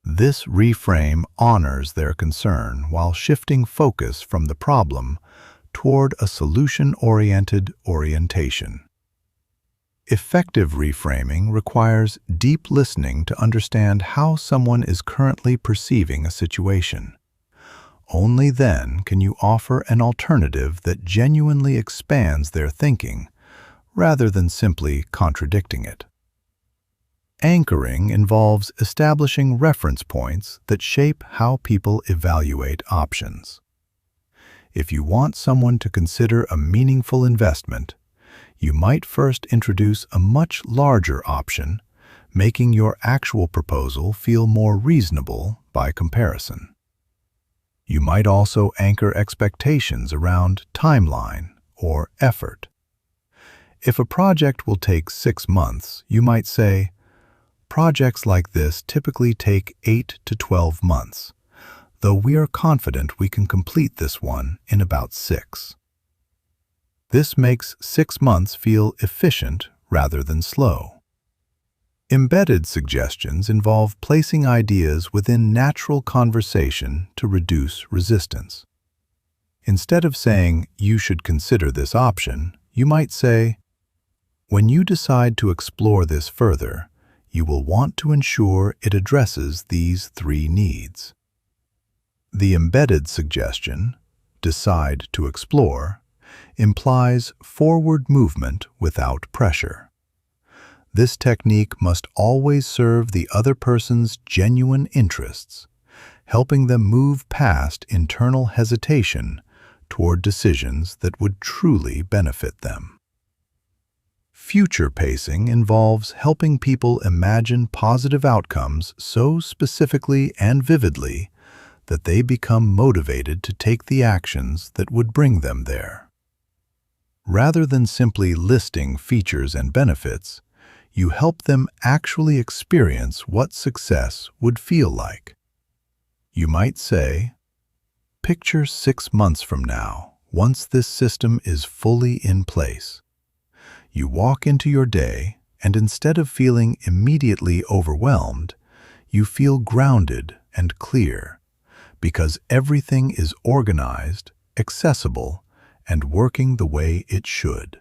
S1: This reframe honors their concern while shifting focus from the problem toward a solution-oriented orientation. Effective reframing requires deep listening to understand how someone is currently perceiving a situation. Only then can you offer an alternative that genuinely expands their thinking, rather than simply contradicting it. Anchoring involves establishing reference points that shape how people evaluate options. If you want someone to consider a meaningful investment, you might first introduce a much larger option, making your actual proposal feel more reasonable by comparison. You might also anchor expectations around timeline or effort. If a project will take 6 months, you might say, projects like this typically take 8 to 12 months, though we are confident we can complete this one in about 6. This makes 6 months feel efficient rather than slow. Embedded suggestions involve placing ideas within natural conversation to reduce resistance. Instead of saying, "You should consider this option," you might say, "When you decide to explore this further, you will want to ensure it addresses these 3 needs." The embedded suggestion, "decide to explore," implies forward movement without pressure. This technique must always serve the other person's genuine interests, helping them move past internal hesitation toward decisions that would truly benefit them. Future pacing involves helping people imagine positive outcomes so specifically and vividly that they become motivated to take the actions that would bring them there. Rather than simply listing features and benefits, you help them actually experience what success would feel like. You might say, "Picture 6 months from now, once this system is fully in place." You walk into your day, and instead of feeling immediately overwhelmed, you feel grounded and clear, because everything is organized, accessible, and working the way it should.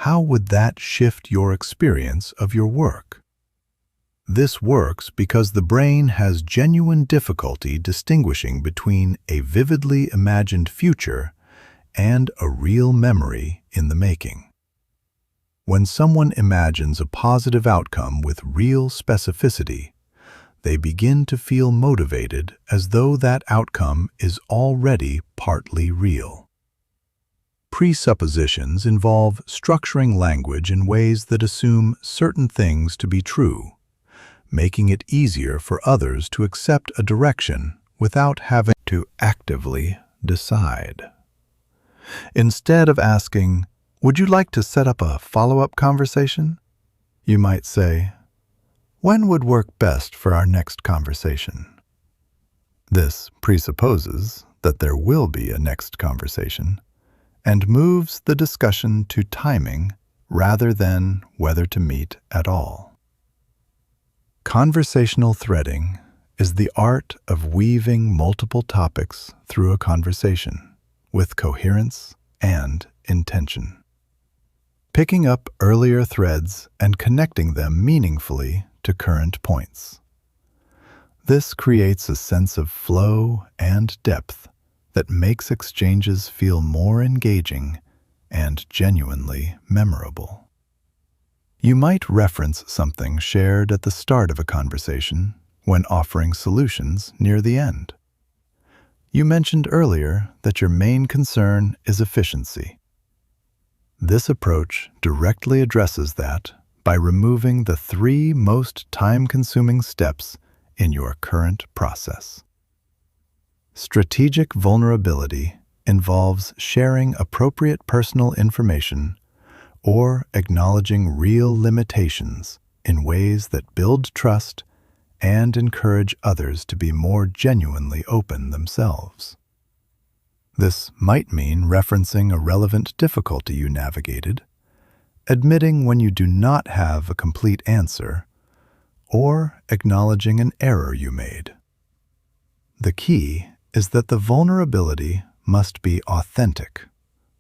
S1: How would that shift your experience of your work? This works because the brain has genuine difficulty distinguishing between a vividly imagined future and a real memory in the making. When someone imagines a positive outcome with real specificity, they begin to feel motivated as though that outcome is already partly real. Presuppositions involve structuring language in ways that assume certain things to be true, making it easier for others to accept a direction without having to actively decide. Instead of asking, "Would you like to set up a follow-up conversation?" you might say, "When would work best for our next conversation?" This presupposes that there will be a next conversation, and moves the discussion to timing rather than whether to meet at all. Conversational threading is the art of weaving multiple topics through a conversation with coherence and intention. Picking up earlier threads and connecting them meaningfully to current points. This creates a sense of flow and depth that makes exchanges feel more engaging and genuinely memorable. You might reference something shared at the start of a conversation when offering solutions near the end. You mentioned earlier that your main concern is efficiency. This approach directly addresses that by removing the 3 most time-consuming steps in your current process. Strategic vulnerability involves sharing appropriate personal information or acknowledging real limitations in ways that build trust and encourage others to be more genuinely open themselves. This might mean referencing a relevant difficulty you navigated, admitting when you do not have a complete answer, or acknowledging an error you made. The key is that the vulnerability must be authentic,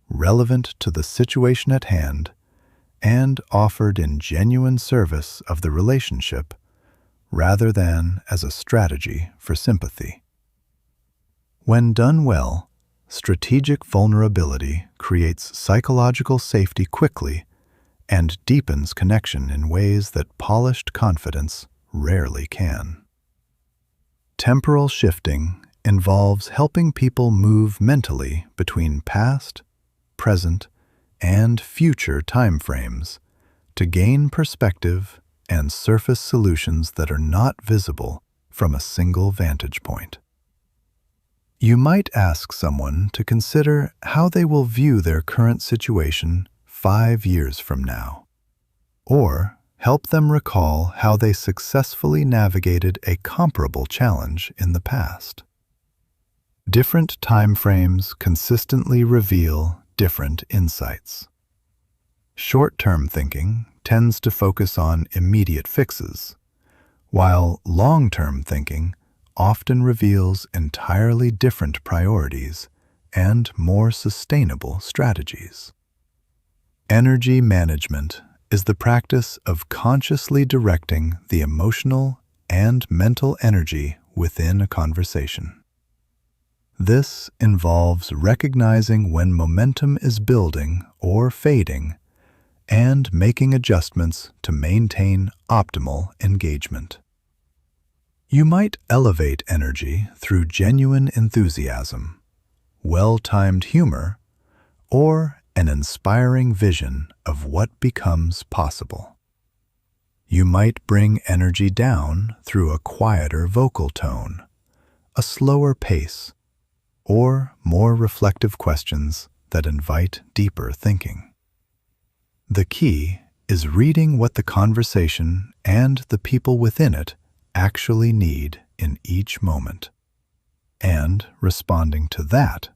S1: relevant to the situation at hand, and offered in genuine service of the relationship rather than as a strategy for sympathy. When done well, strategic vulnerability creates psychological safety quickly and deepens connection in ways that polished confidence rarely can. Temporal shifting involves helping people move mentally between past, present, and future timeframes to gain perspective and surface solutions that are not visible from a single vantage point. You might ask someone to consider how they will view their current situation 5 years from now, or help them recall how they successfully navigated a comparable challenge in the past. Different time frames consistently reveal different insights. Short-term thinking tends to focus on immediate fixes, while long-term thinking often reveals entirely different priorities and more sustainable strategies. Energy management is the practice of consciously directing the emotional and mental energy within a conversation. This involves recognizing when momentum is building or fading and making adjustments to maintain optimal engagement. You might elevate energy through genuine enthusiasm, well-timed humor, or an inspiring vision of what becomes possible. You might bring energy down through a quieter vocal tone, a slower pace, or more reflective questions that invite deeper thinking. The key is reading what the conversation and the people within it actually need in each moment, and responding to that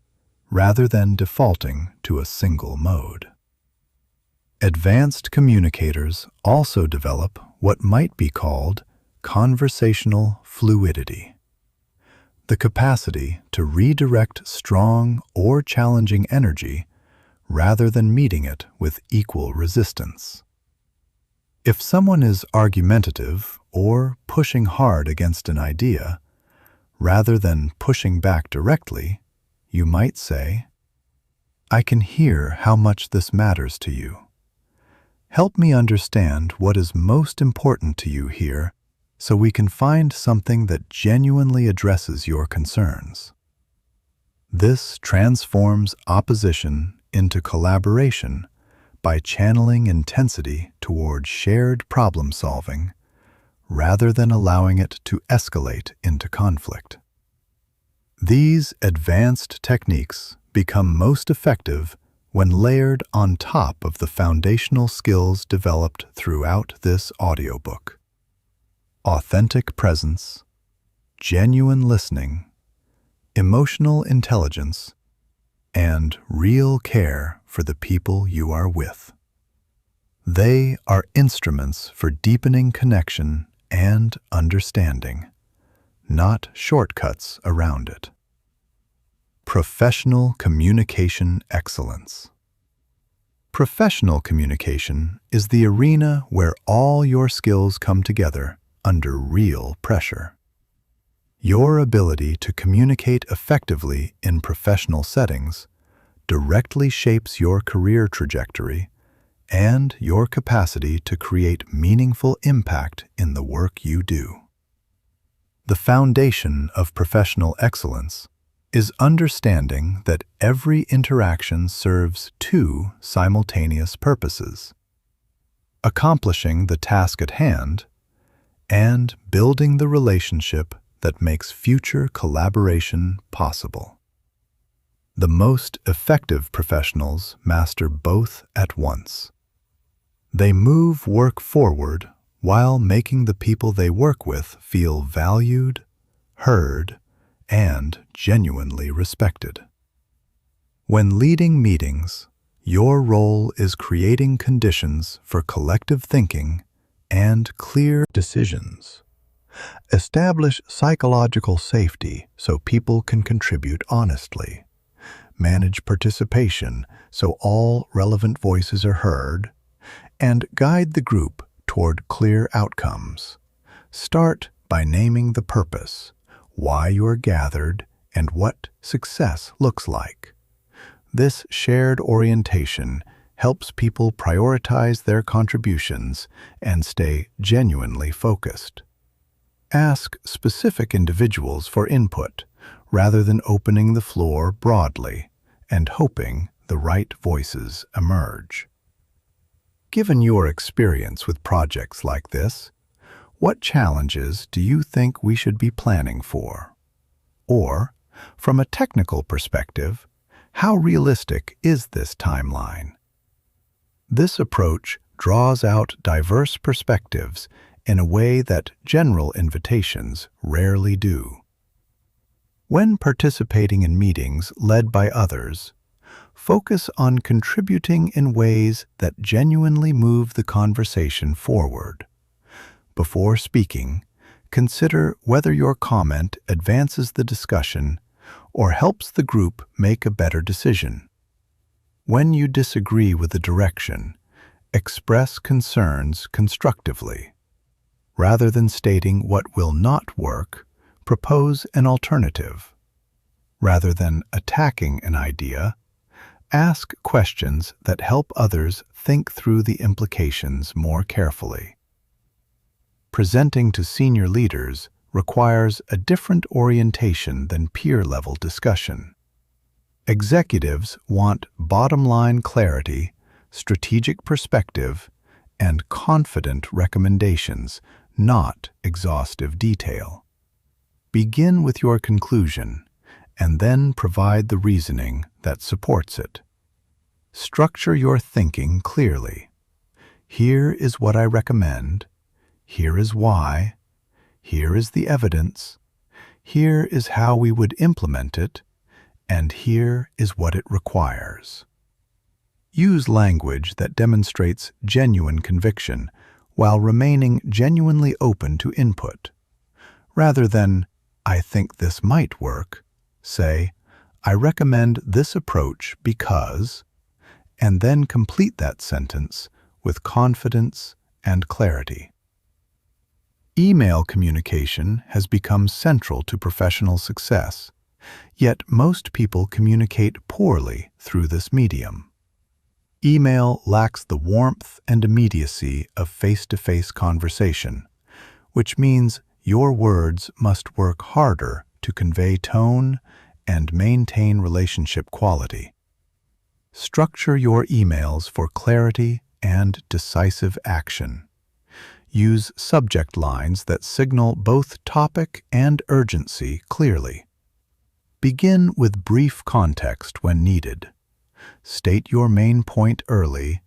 S1: rather than defaulting to a single mode. Advanced communicators also develop what might be called conversational fluidity, the capacity to redirect strong or challenging energy rather than meeting it with equal resistance. If someone is argumentative or pushing hard against an idea, rather than pushing back directly, you might say, "I can hear how much this matters to you. Help me understand what is most important to you here so we can find something that genuinely addresses your concerns." This transforms opposition into collaboration by channeling intensity toward shared problem-solving rather than allowing it to escalate into conflict. These advanced techniques become most effective when layered on top of the foundational skills developed throughout this audiobook: authentic presence, genuine listening, emotional intelligence, and real care for the people you are with. They are instruments for deepening connection and understanding, not shortcuts around it. Professional communication excellence. Professional communication is the arena where all your skills come together under real pressure. Your ability to communicate effectively in professional settings directly shapes your career trajectory and your capacity to create meaningful impact in the work you do. The foundation of professional excellence is understanding that every interaction serves two simultaneous purposes: accomplishing the task at hand and building the relationship that makes future collaboration possible. The most effective professionals master both at once. They move work forward while making the people they work with feel valued, heard, and genuinely respected. When leading meetings, your role is creating conditions for collective thinking and clear decisions. Establish psychological safety so people can contribute honestly. Manage participation so all relevant voices are heard, and guide the group toward clear outcomes. Start by naming the purpose, why you're gathered, and what success looks like. This shared orientation helps people prioritize their contributions and stay genuinely focused. Ask specific individuals for input rather than opening the floor broadly and hoping the right voices emerge. Given your experience with projects like this, what challenges do you think we should be planning for? Or From a technical perspective, how realistic is this timeline? This approach draws out diverse perspectives in a way that general invitations rarely do. When participating in meetings led by others, focus on contributing in ways that genuinely move the conversation forward. Before speaking, consider whether your comment advances the discussion or helps the group make a better decision. When you disagree with the direction, express concerns constructively. Rather than stating what will not work, propose an alternative. Rather than attacking an idea, ask questions that help others think through the implications more carefully. Presenting to senior leaders requires a different orientation than peer-level discussion. Executives want bottom-line clarity, strategic perspective, and confident recommendations, not exhaustive detail. Begin with your conclusion, and then provide the reasoning that supports it. Structure your thinking clearly. Here is what I recommend. Here is why. Here is the evidence. Here is how we would implement it. And here is what it requires. Use language that demonstrates genuine conviction while remaining genuinely open to input. Rather than, "I think this might work," say, "I recommend this approach because," and then complete that sentence with confidence and clarity. Email communication has become central to professional success, yet most people communicate poorly through this medium. Email lacks the warmth and immediacy of face-to-face conversation, which means your words must work harder to convey tone and maintain relationship quality. Structure your emails for clarity and decisive action. Use subject lines that signal both topic and urgency clearly. Begin with brief context when needed. State your main point early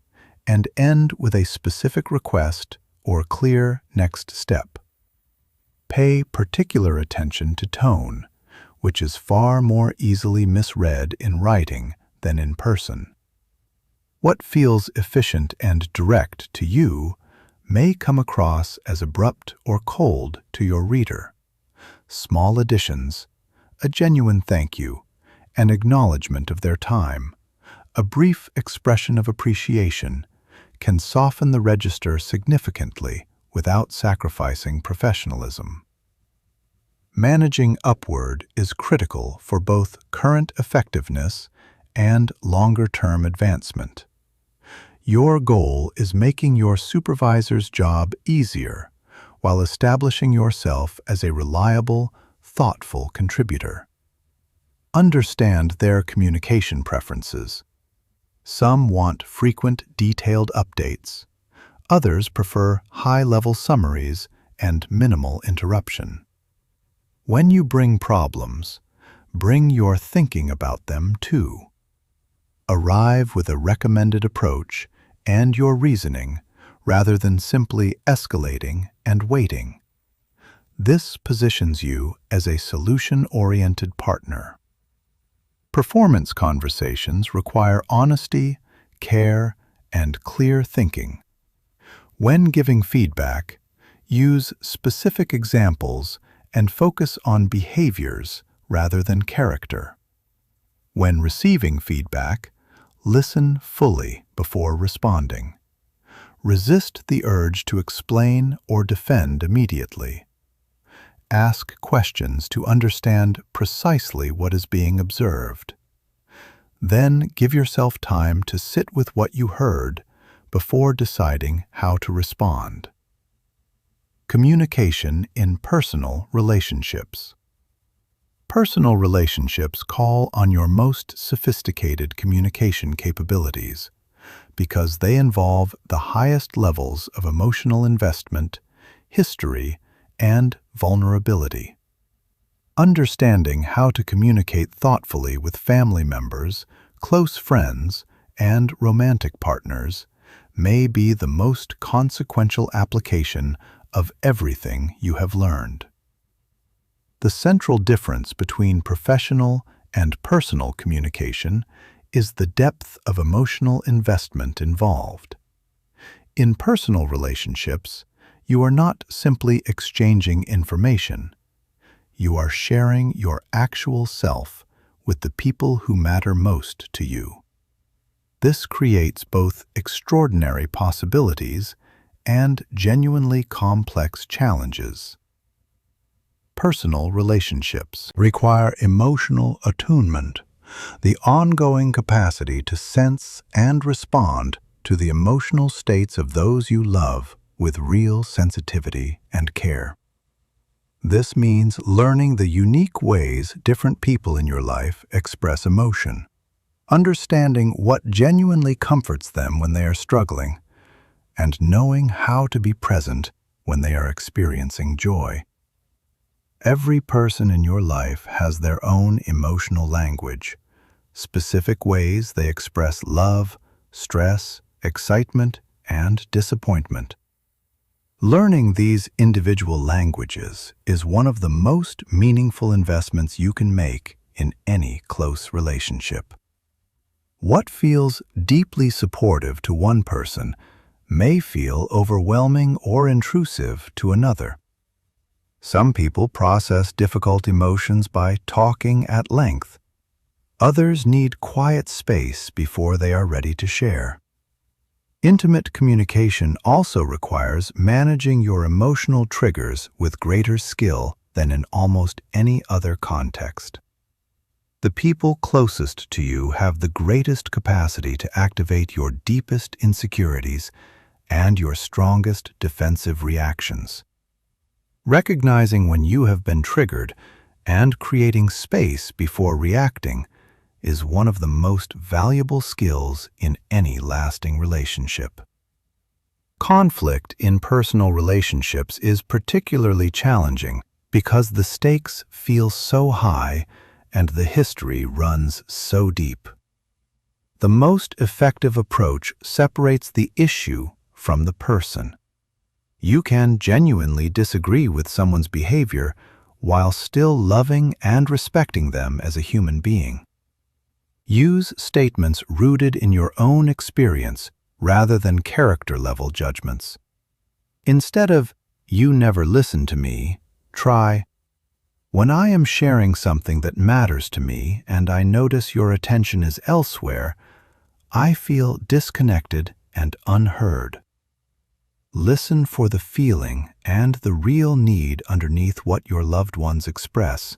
S1: and end with a specific request or clear next step. Pay particular attention to tone, which is far more easily misread in writing than in person. What feels efficient and direct to you may come across as abrupt or cold to your reader. Small additions, a genuine thank you, an acknowledgement of their time, a brief expression of appreciation can soften the register significantly without sacrificing professionalism. Managing upward is critical for both current effectiveness and longer-term advancement. Your goal is making your supervisor's job easier while establishing yourself as a reliable, thoughtful contributor. Understand their communication preferences. Some want frequent, detailed updates. Others prefer high-level summaries and minimal interruption. When you bring problems, bring your thinking about them too. Arrive with a recommended approach and your reasoning rather than simply escalating and waiting. This positions you as a solution-oriented partner. Performance conversations require honesty, care, and clear thinking. When giving feedback, use specific examples and focus on behaviors rather than character. When receiving feedback, listen fully before responding. Resist the urge to explain or defend immediately. Ask questions to understand precisely what is being observed. Then give yourself time to sit with what you heard before deciding how to respond. Communication in personal relationships. Personal relationships call on your most sophisticated communication capabilities because they involve the highest levels of emotional investment, history, and vulnerability. Understanding how to communicate thoughtfully with family members, close friends, and romantic partners may be the most consequential application of everything you have learned. The central difference between professional and personal communication is the depth of emotional investment involved. In personal relationships, you are not simply exchanging information. You are sharing your actual self with the people who matter most to you. This creates both extraordinary possibilities and genuinely complex challenges. Personal relationships require emotional attunement, the ongoing capacity to sense and respond to the emotional states of those you love with real sensitivity and care. This means learning the unique ways different people in your life express emotion, understanding what genuinely comforts them when they are struggling, and knowing how to be present when they are experiencing joy. Every person in your life has their own emotional language, specific ways they express love, stress, excitement, and disappointment. Learning these individual languages is one of the most meaningful investments you can make in any close relationship. What feels deeply supportive to one person may feel overwhelming or intrusive to another. Some people process difficult emotions by talking at length. Others need quiet space before they are ready to share. Intimate communication also requires managing your emotional triggers with greater skill than in almost any other context. The people closest to you have the greatest capacity to activate your deepest insecurities and your strongest defensive reactions. Recognizing when you have been triggered and creating space before reacting is one of the most valuable skills in any lasting relationship. Conflict in personal relationships is particularly challenging because the stakes feel so high and the history runs so deep. The most effective approach separates the issue from the person. You can genuinely disagree with someone's behavior while still loving and respecting them as a human being. Use statements rooted in your own experience rather than character-level judgments. Instead of, "You never listen to me," try, "When I am sharing something that matters to me and I notice your attention is elsewhere, I feel disconnected and unheard." Listen for the feeling and the real need underneath what your loved ones express,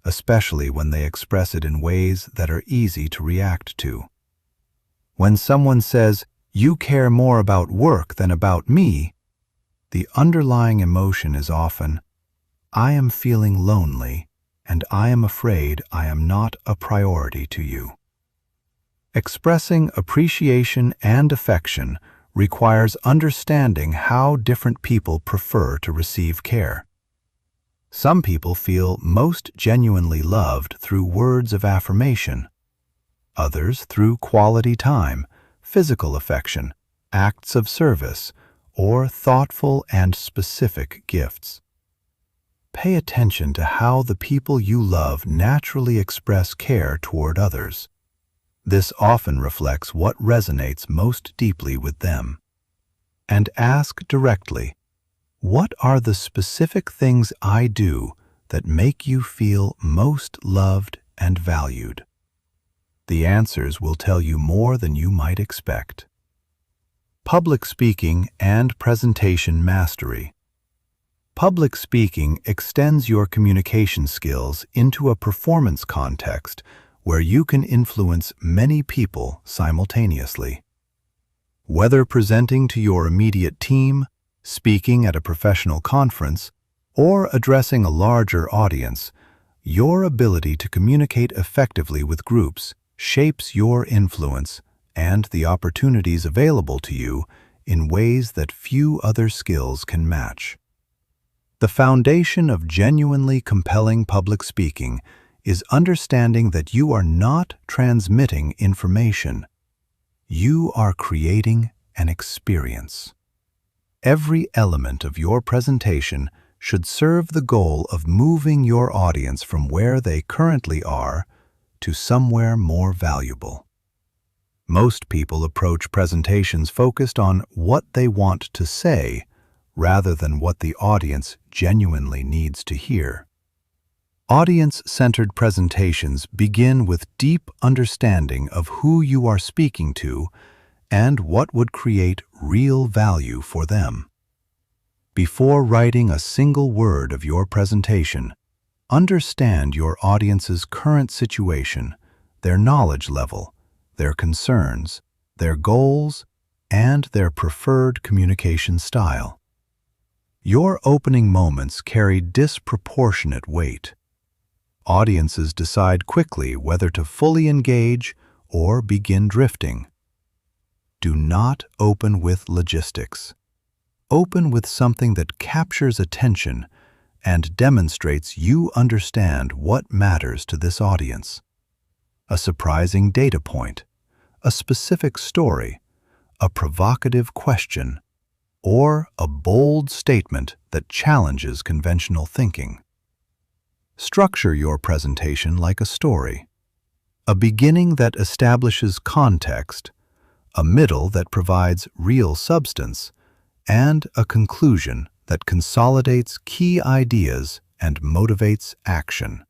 S1: especially when they express it in ways that are easy to react to. When someone says, "You care more about work than about me," the underlying emotion is often, "I am feeling lonely, and I am afraid I am not a priority to you." Expressing appreciation and affection requires understanding how different people prefer to receive care. Some people feel most genuinely loved through words of affirmation, others through quality time, physical affection, acts of service, or thoughtful and specific gifts. Pay attention to how the people you love naturally express care toward others. This often reflects what resonates most deeply with them. And ask directly, "What are the specific things I do that make you feel most loved and valued?" The answers will tell you more than you might expect. Public speaking and presentation mastery. Public speaking extends your communication skills into a performance context where you can influence many people simultaneously. Whether presenting to your immediate team, speaking at a professional conference, or addressing a larger audience, your ability to communicate effectively with groups shapes your influence and the opportunities available to you in ways that few other skills can match. The foundation of genuinely compelling public speaking is understanding that you are not transmitting information. You are creating an experience. Every element of your presentation should serve the goal of moving your audience from where they currently are to somewhere more valuable. Most people approach presentations focused on what they want to say rather than what the audience genuinely needs to hear. Audience-centered presentations begin with deep understanding of who you are speaking to and what would create real value for them. Before writing a single word of your presentation, understand your audience's current situation, their knowledge level, their concerns, their goals, and their preferred communication style. Your opening moments carry disproportionate weight. Audiences decide quickly whether to fully engage or begin drifting. Do not open with logistics. Open with something that captures attention and demonstrates you understand what matters to this audience. A surprising data point, a specific story, a provocative question, or a bold statement that challenges conventional thinking. Structure your presentation like a story. A beginning that establishes context, a middle that provides real substance, and a conclusion that consolidates key ideas and motivates action.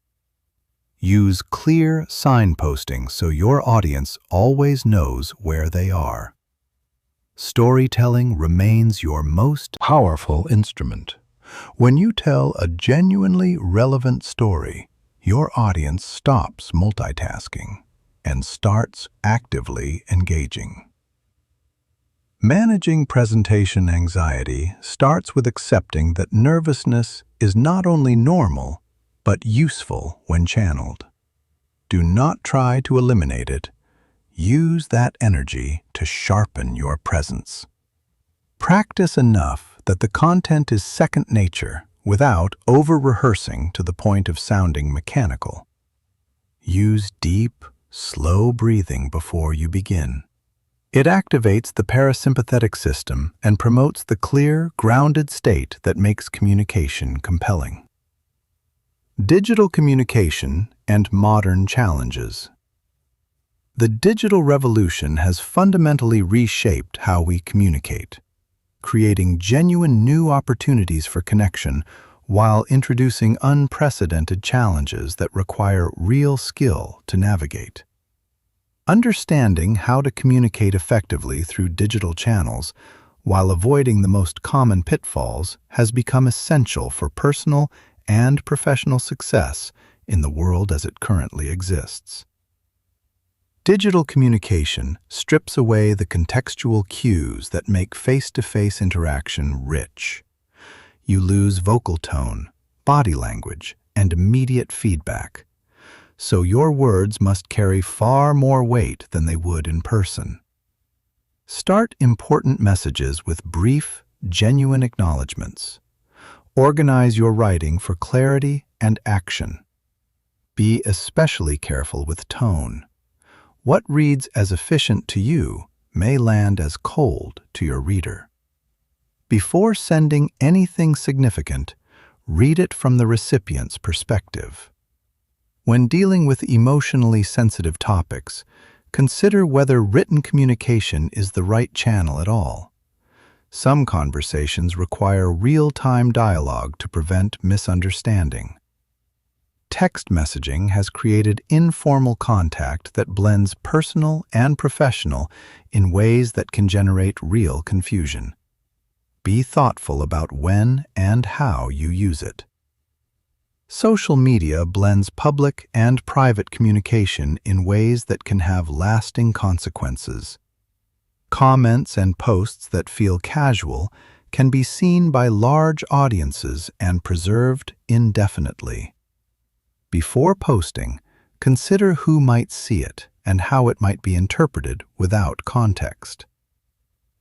S1: Use clear signposting so your audience always knows where they are. Storytelling remains your most powerful instrument. When you tell a genuinely relevant story, your audience stops multitasking and starts actively engaging. Managing presentation anxiety starts with accepting that nervousness is not only normal, but useful when channeled. Do not try to eliminate it. Use that energy to sharpen your presence. Practice enough that the content is second nature without over-rehearsing to the point of sounding mechanical. Use deep, slow breathing before you begin. It activates the parasympathetic system and promotes the clear, grounded state that makes communication compelling. Digital communication and modern challenges. The digital revolution has fundamentally reshaped how we communicate, creating genuine new opportunities for connection while introducing unprecedented challenges that require real skill to navigate. Understanding how to communicate effectively through digital channels while avoiding the most common pitfalls has become essential for personal and professional success in the world as it currently exists. Digital communication strips away the contextual cues that make face-to-face interaction rich. You lose vocal tone, body language, and immediate feedback. So your words must carry far more weight than they would in person. Start important messages with brief, genuine acknowledgments. Organize your writing for clarity and action. Be especially careful with tone. What reads as efficient to you may land as cold to your reader. Before sending anything significant, read it from the recipient's perspective. When dealing with emotionally sensitive topics, consider whether written communication is the right channel at all. Some conversations require real-time dialogue to prevent misunderstanding. Text messaging has created informal contact that blends personal and professional in ways that can generate real confusion. Be thoughtful about when and how you use it. Social media blends public and private communication in ways that can have lasting consequences. Comments and posts that feel casual can be seen by large audiences and preserved indefinitely. Before posting, consider who might see it and how it might be interpreted without context.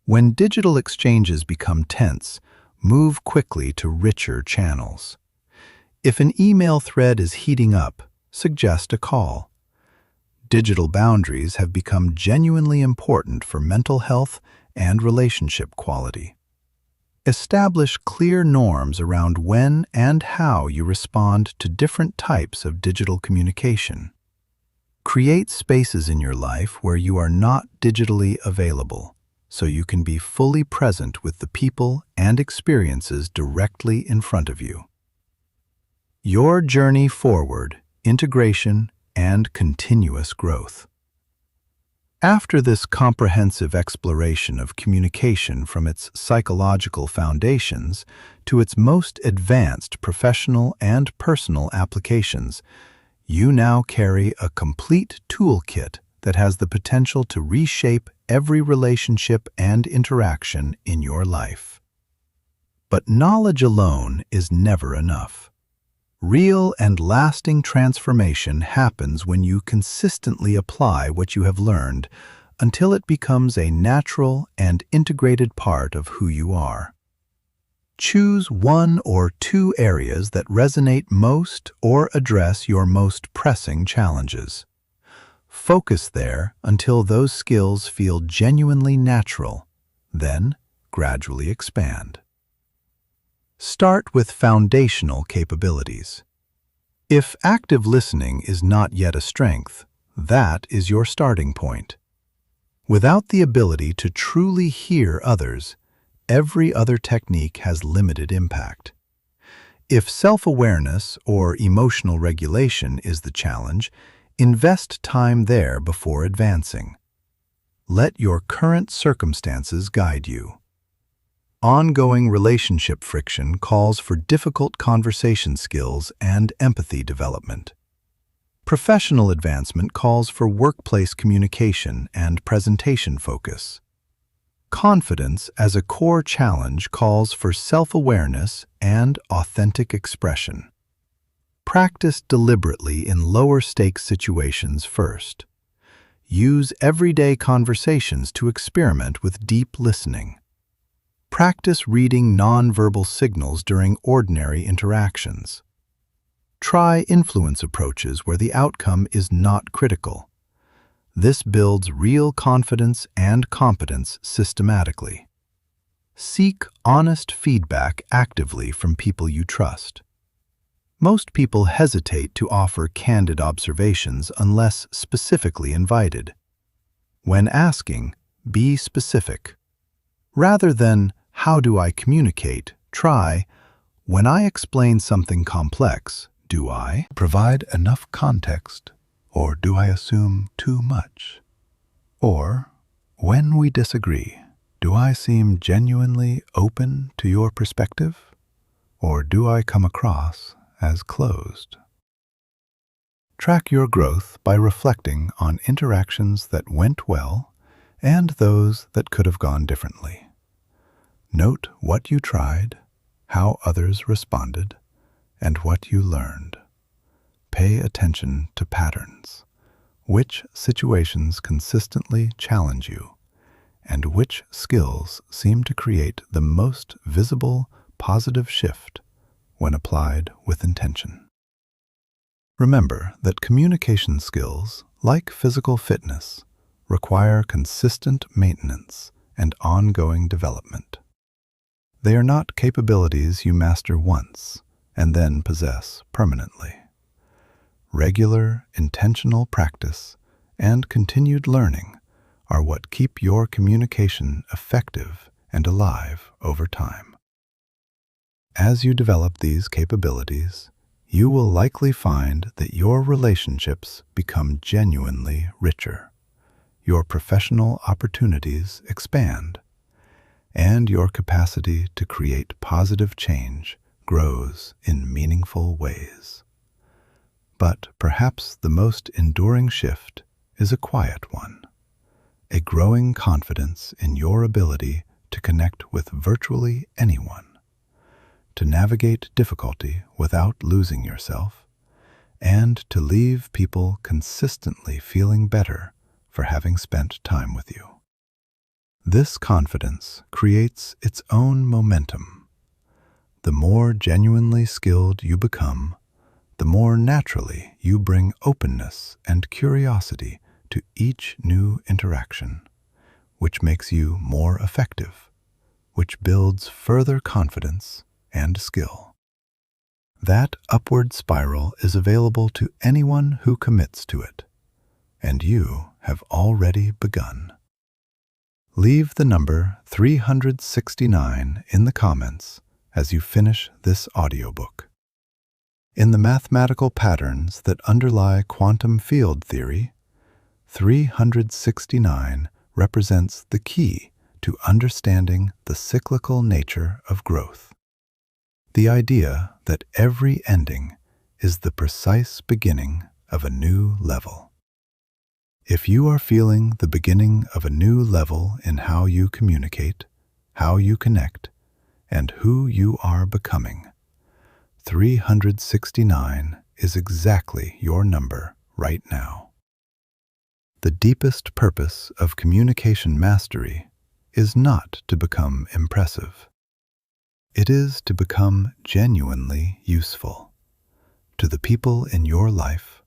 S1: When digital exchanges become tense, Move quickly to richer channels. If an email thread is heating up, suggest a call. Digital boundaries have become genuinely important for mental health and relationship quality. Establish clear norms around when and how you respond to different types of digital communication. Create spaces in your life where you are not digitally available, so you can be fully present with the people and experiences directly in front of you. Your journey forward, integration, and continuous growth. After this comprehensive exploration of communication from its psychological foundations to its most advanced professional and personal applications, you now carry a complete toolkit that has the potential to reshape every relationship and interaction in your life. But knowledge alone is never enough. Real and lasting transformation happens when you consistently apply what you have learned until it becomes a natural and integrated part of who you are. Choose one or two areas that resonate most or address your most pressing challenges. Focus there until those skills feel genuinely natural, then gradually expand. Start with foundational capabilities. If active listening is not yet a strength, that is your starting point. Without the ability to truly hear others, every other technique has limited impact. If self-awareness or emotional regulation is the challenge, invest time there before advancing. Let your current circumstances guide you. Ongoing relationship friction calls for difficult conversation skills and empathy development. Professional advancement calls for workplace communication and presentation focus. Confidence as a core challenge calls for self-awareness and authentic expression. Practice deliberately in lower-stakes situations first. Use everyday conversations to experiment with deep listening. Practice reading nonverbal signals during ordinary interactions. Try influence approaches where the outcome is not critical. This builds real confidence and competence systematically. Seek honest feedback actively from people you trust. Most people hesitate to offer candid observations unless specifically invited. When asking, be specific. Rather than, "How do I communicate?" try, "When I explain something complex, do I provide enough context, or do I assume too much?" Or, "When we disagree, do I seem genuinely open to your perspective, or do I come across as closed?" Track your growth by reflecting on interactions that went well and those that could have gone differently. Note what you tried, how others responded, and what you learned. Pay attention to patterns. Which situations consistently challenge you, and which skills seem to create the most visible positive shift when applied with intention. Remember that communication skills, like physical fitness, require consistent maintenance and ongoing development. They are not capabilities you master once and then possess permanently. Regular, intentional practice and continued learning are what keep your communication effective and alive over time. As you develop these capabilities, you will likely find that your relationships become genuinely richer, your professional opportunities expand, and your capacity to create positive change grows in meaningful ways. But perhaps the most enduring shift is a quiet one, a growing confidence in your ability to connect with virtually anyone, to navigate difficulty without losing yourself, and to leave people consistently feeling better for having spent time with you. This confidence creates its own momentum, The more genuinely skilled you become, the more naturally you bring openness and curiosity to each new interaction, which makes you more effective, which builds further confidence and skill. That upward spiral is available to anyone who commits to it, and you have already begun. Leave the number 369 in the comments as you finish this audiobook. In the mathematical patterns that underlie quantum field theory, 369 represents the key to understanding the cyclical nature of growth. The idea that every ending is the precise beginning of a new level. If you are feeling the beginning of a new level in how you communicate, how you connect, and who you are becoming, 369 is exactly your number right now. The deepest purpose of communication mastery is not to become impressive. It is to become genuinely useful to the people in your life,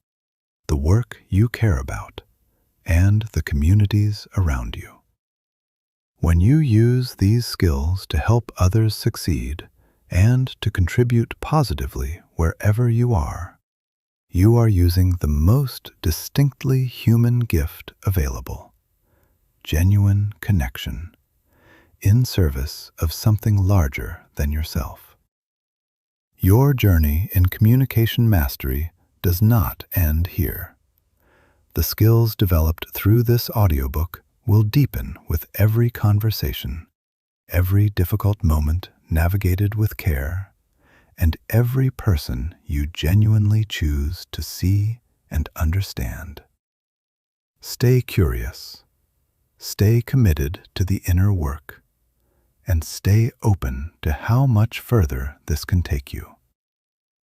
S1: the work you care about, and the communities around you. When you use these skills to help others succeed and to contribute positively wherever you are using the most distinctly human gift available, genuine connection, in service of something larger than yourself. Your journey in communication mastery does not end here. The skills developed through this audiobook will deepen with every conversation, every difficult moment navigated with care, and every person you genuinely choose to see and understand. Stay curious, stay committed to the inner work, and stay open to how much further this can take you,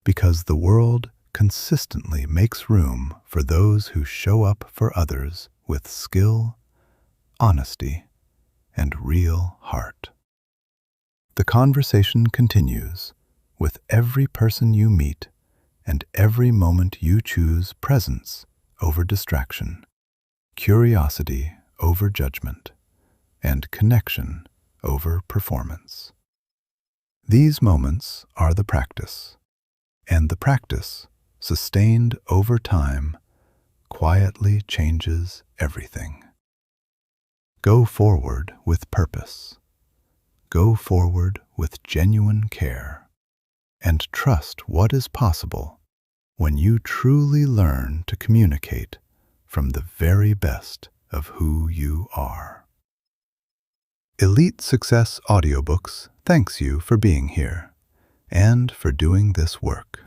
S1: because the world consistently makes room for those who show up for others with skill, honesty, and real heart. The conversation continues with every person you meet and every moment you choose presence over distraction, curiosity over judgment, and connection over performance. These moments are the practice, and the practice, sustained over time, quietly changes everything. Go forward with purpose. Go forward with genuine care, and trust what is possible when you truly learn to communicate from the very best of who you are. Elite Success Audiobooks thanks you for being here and for doing this work.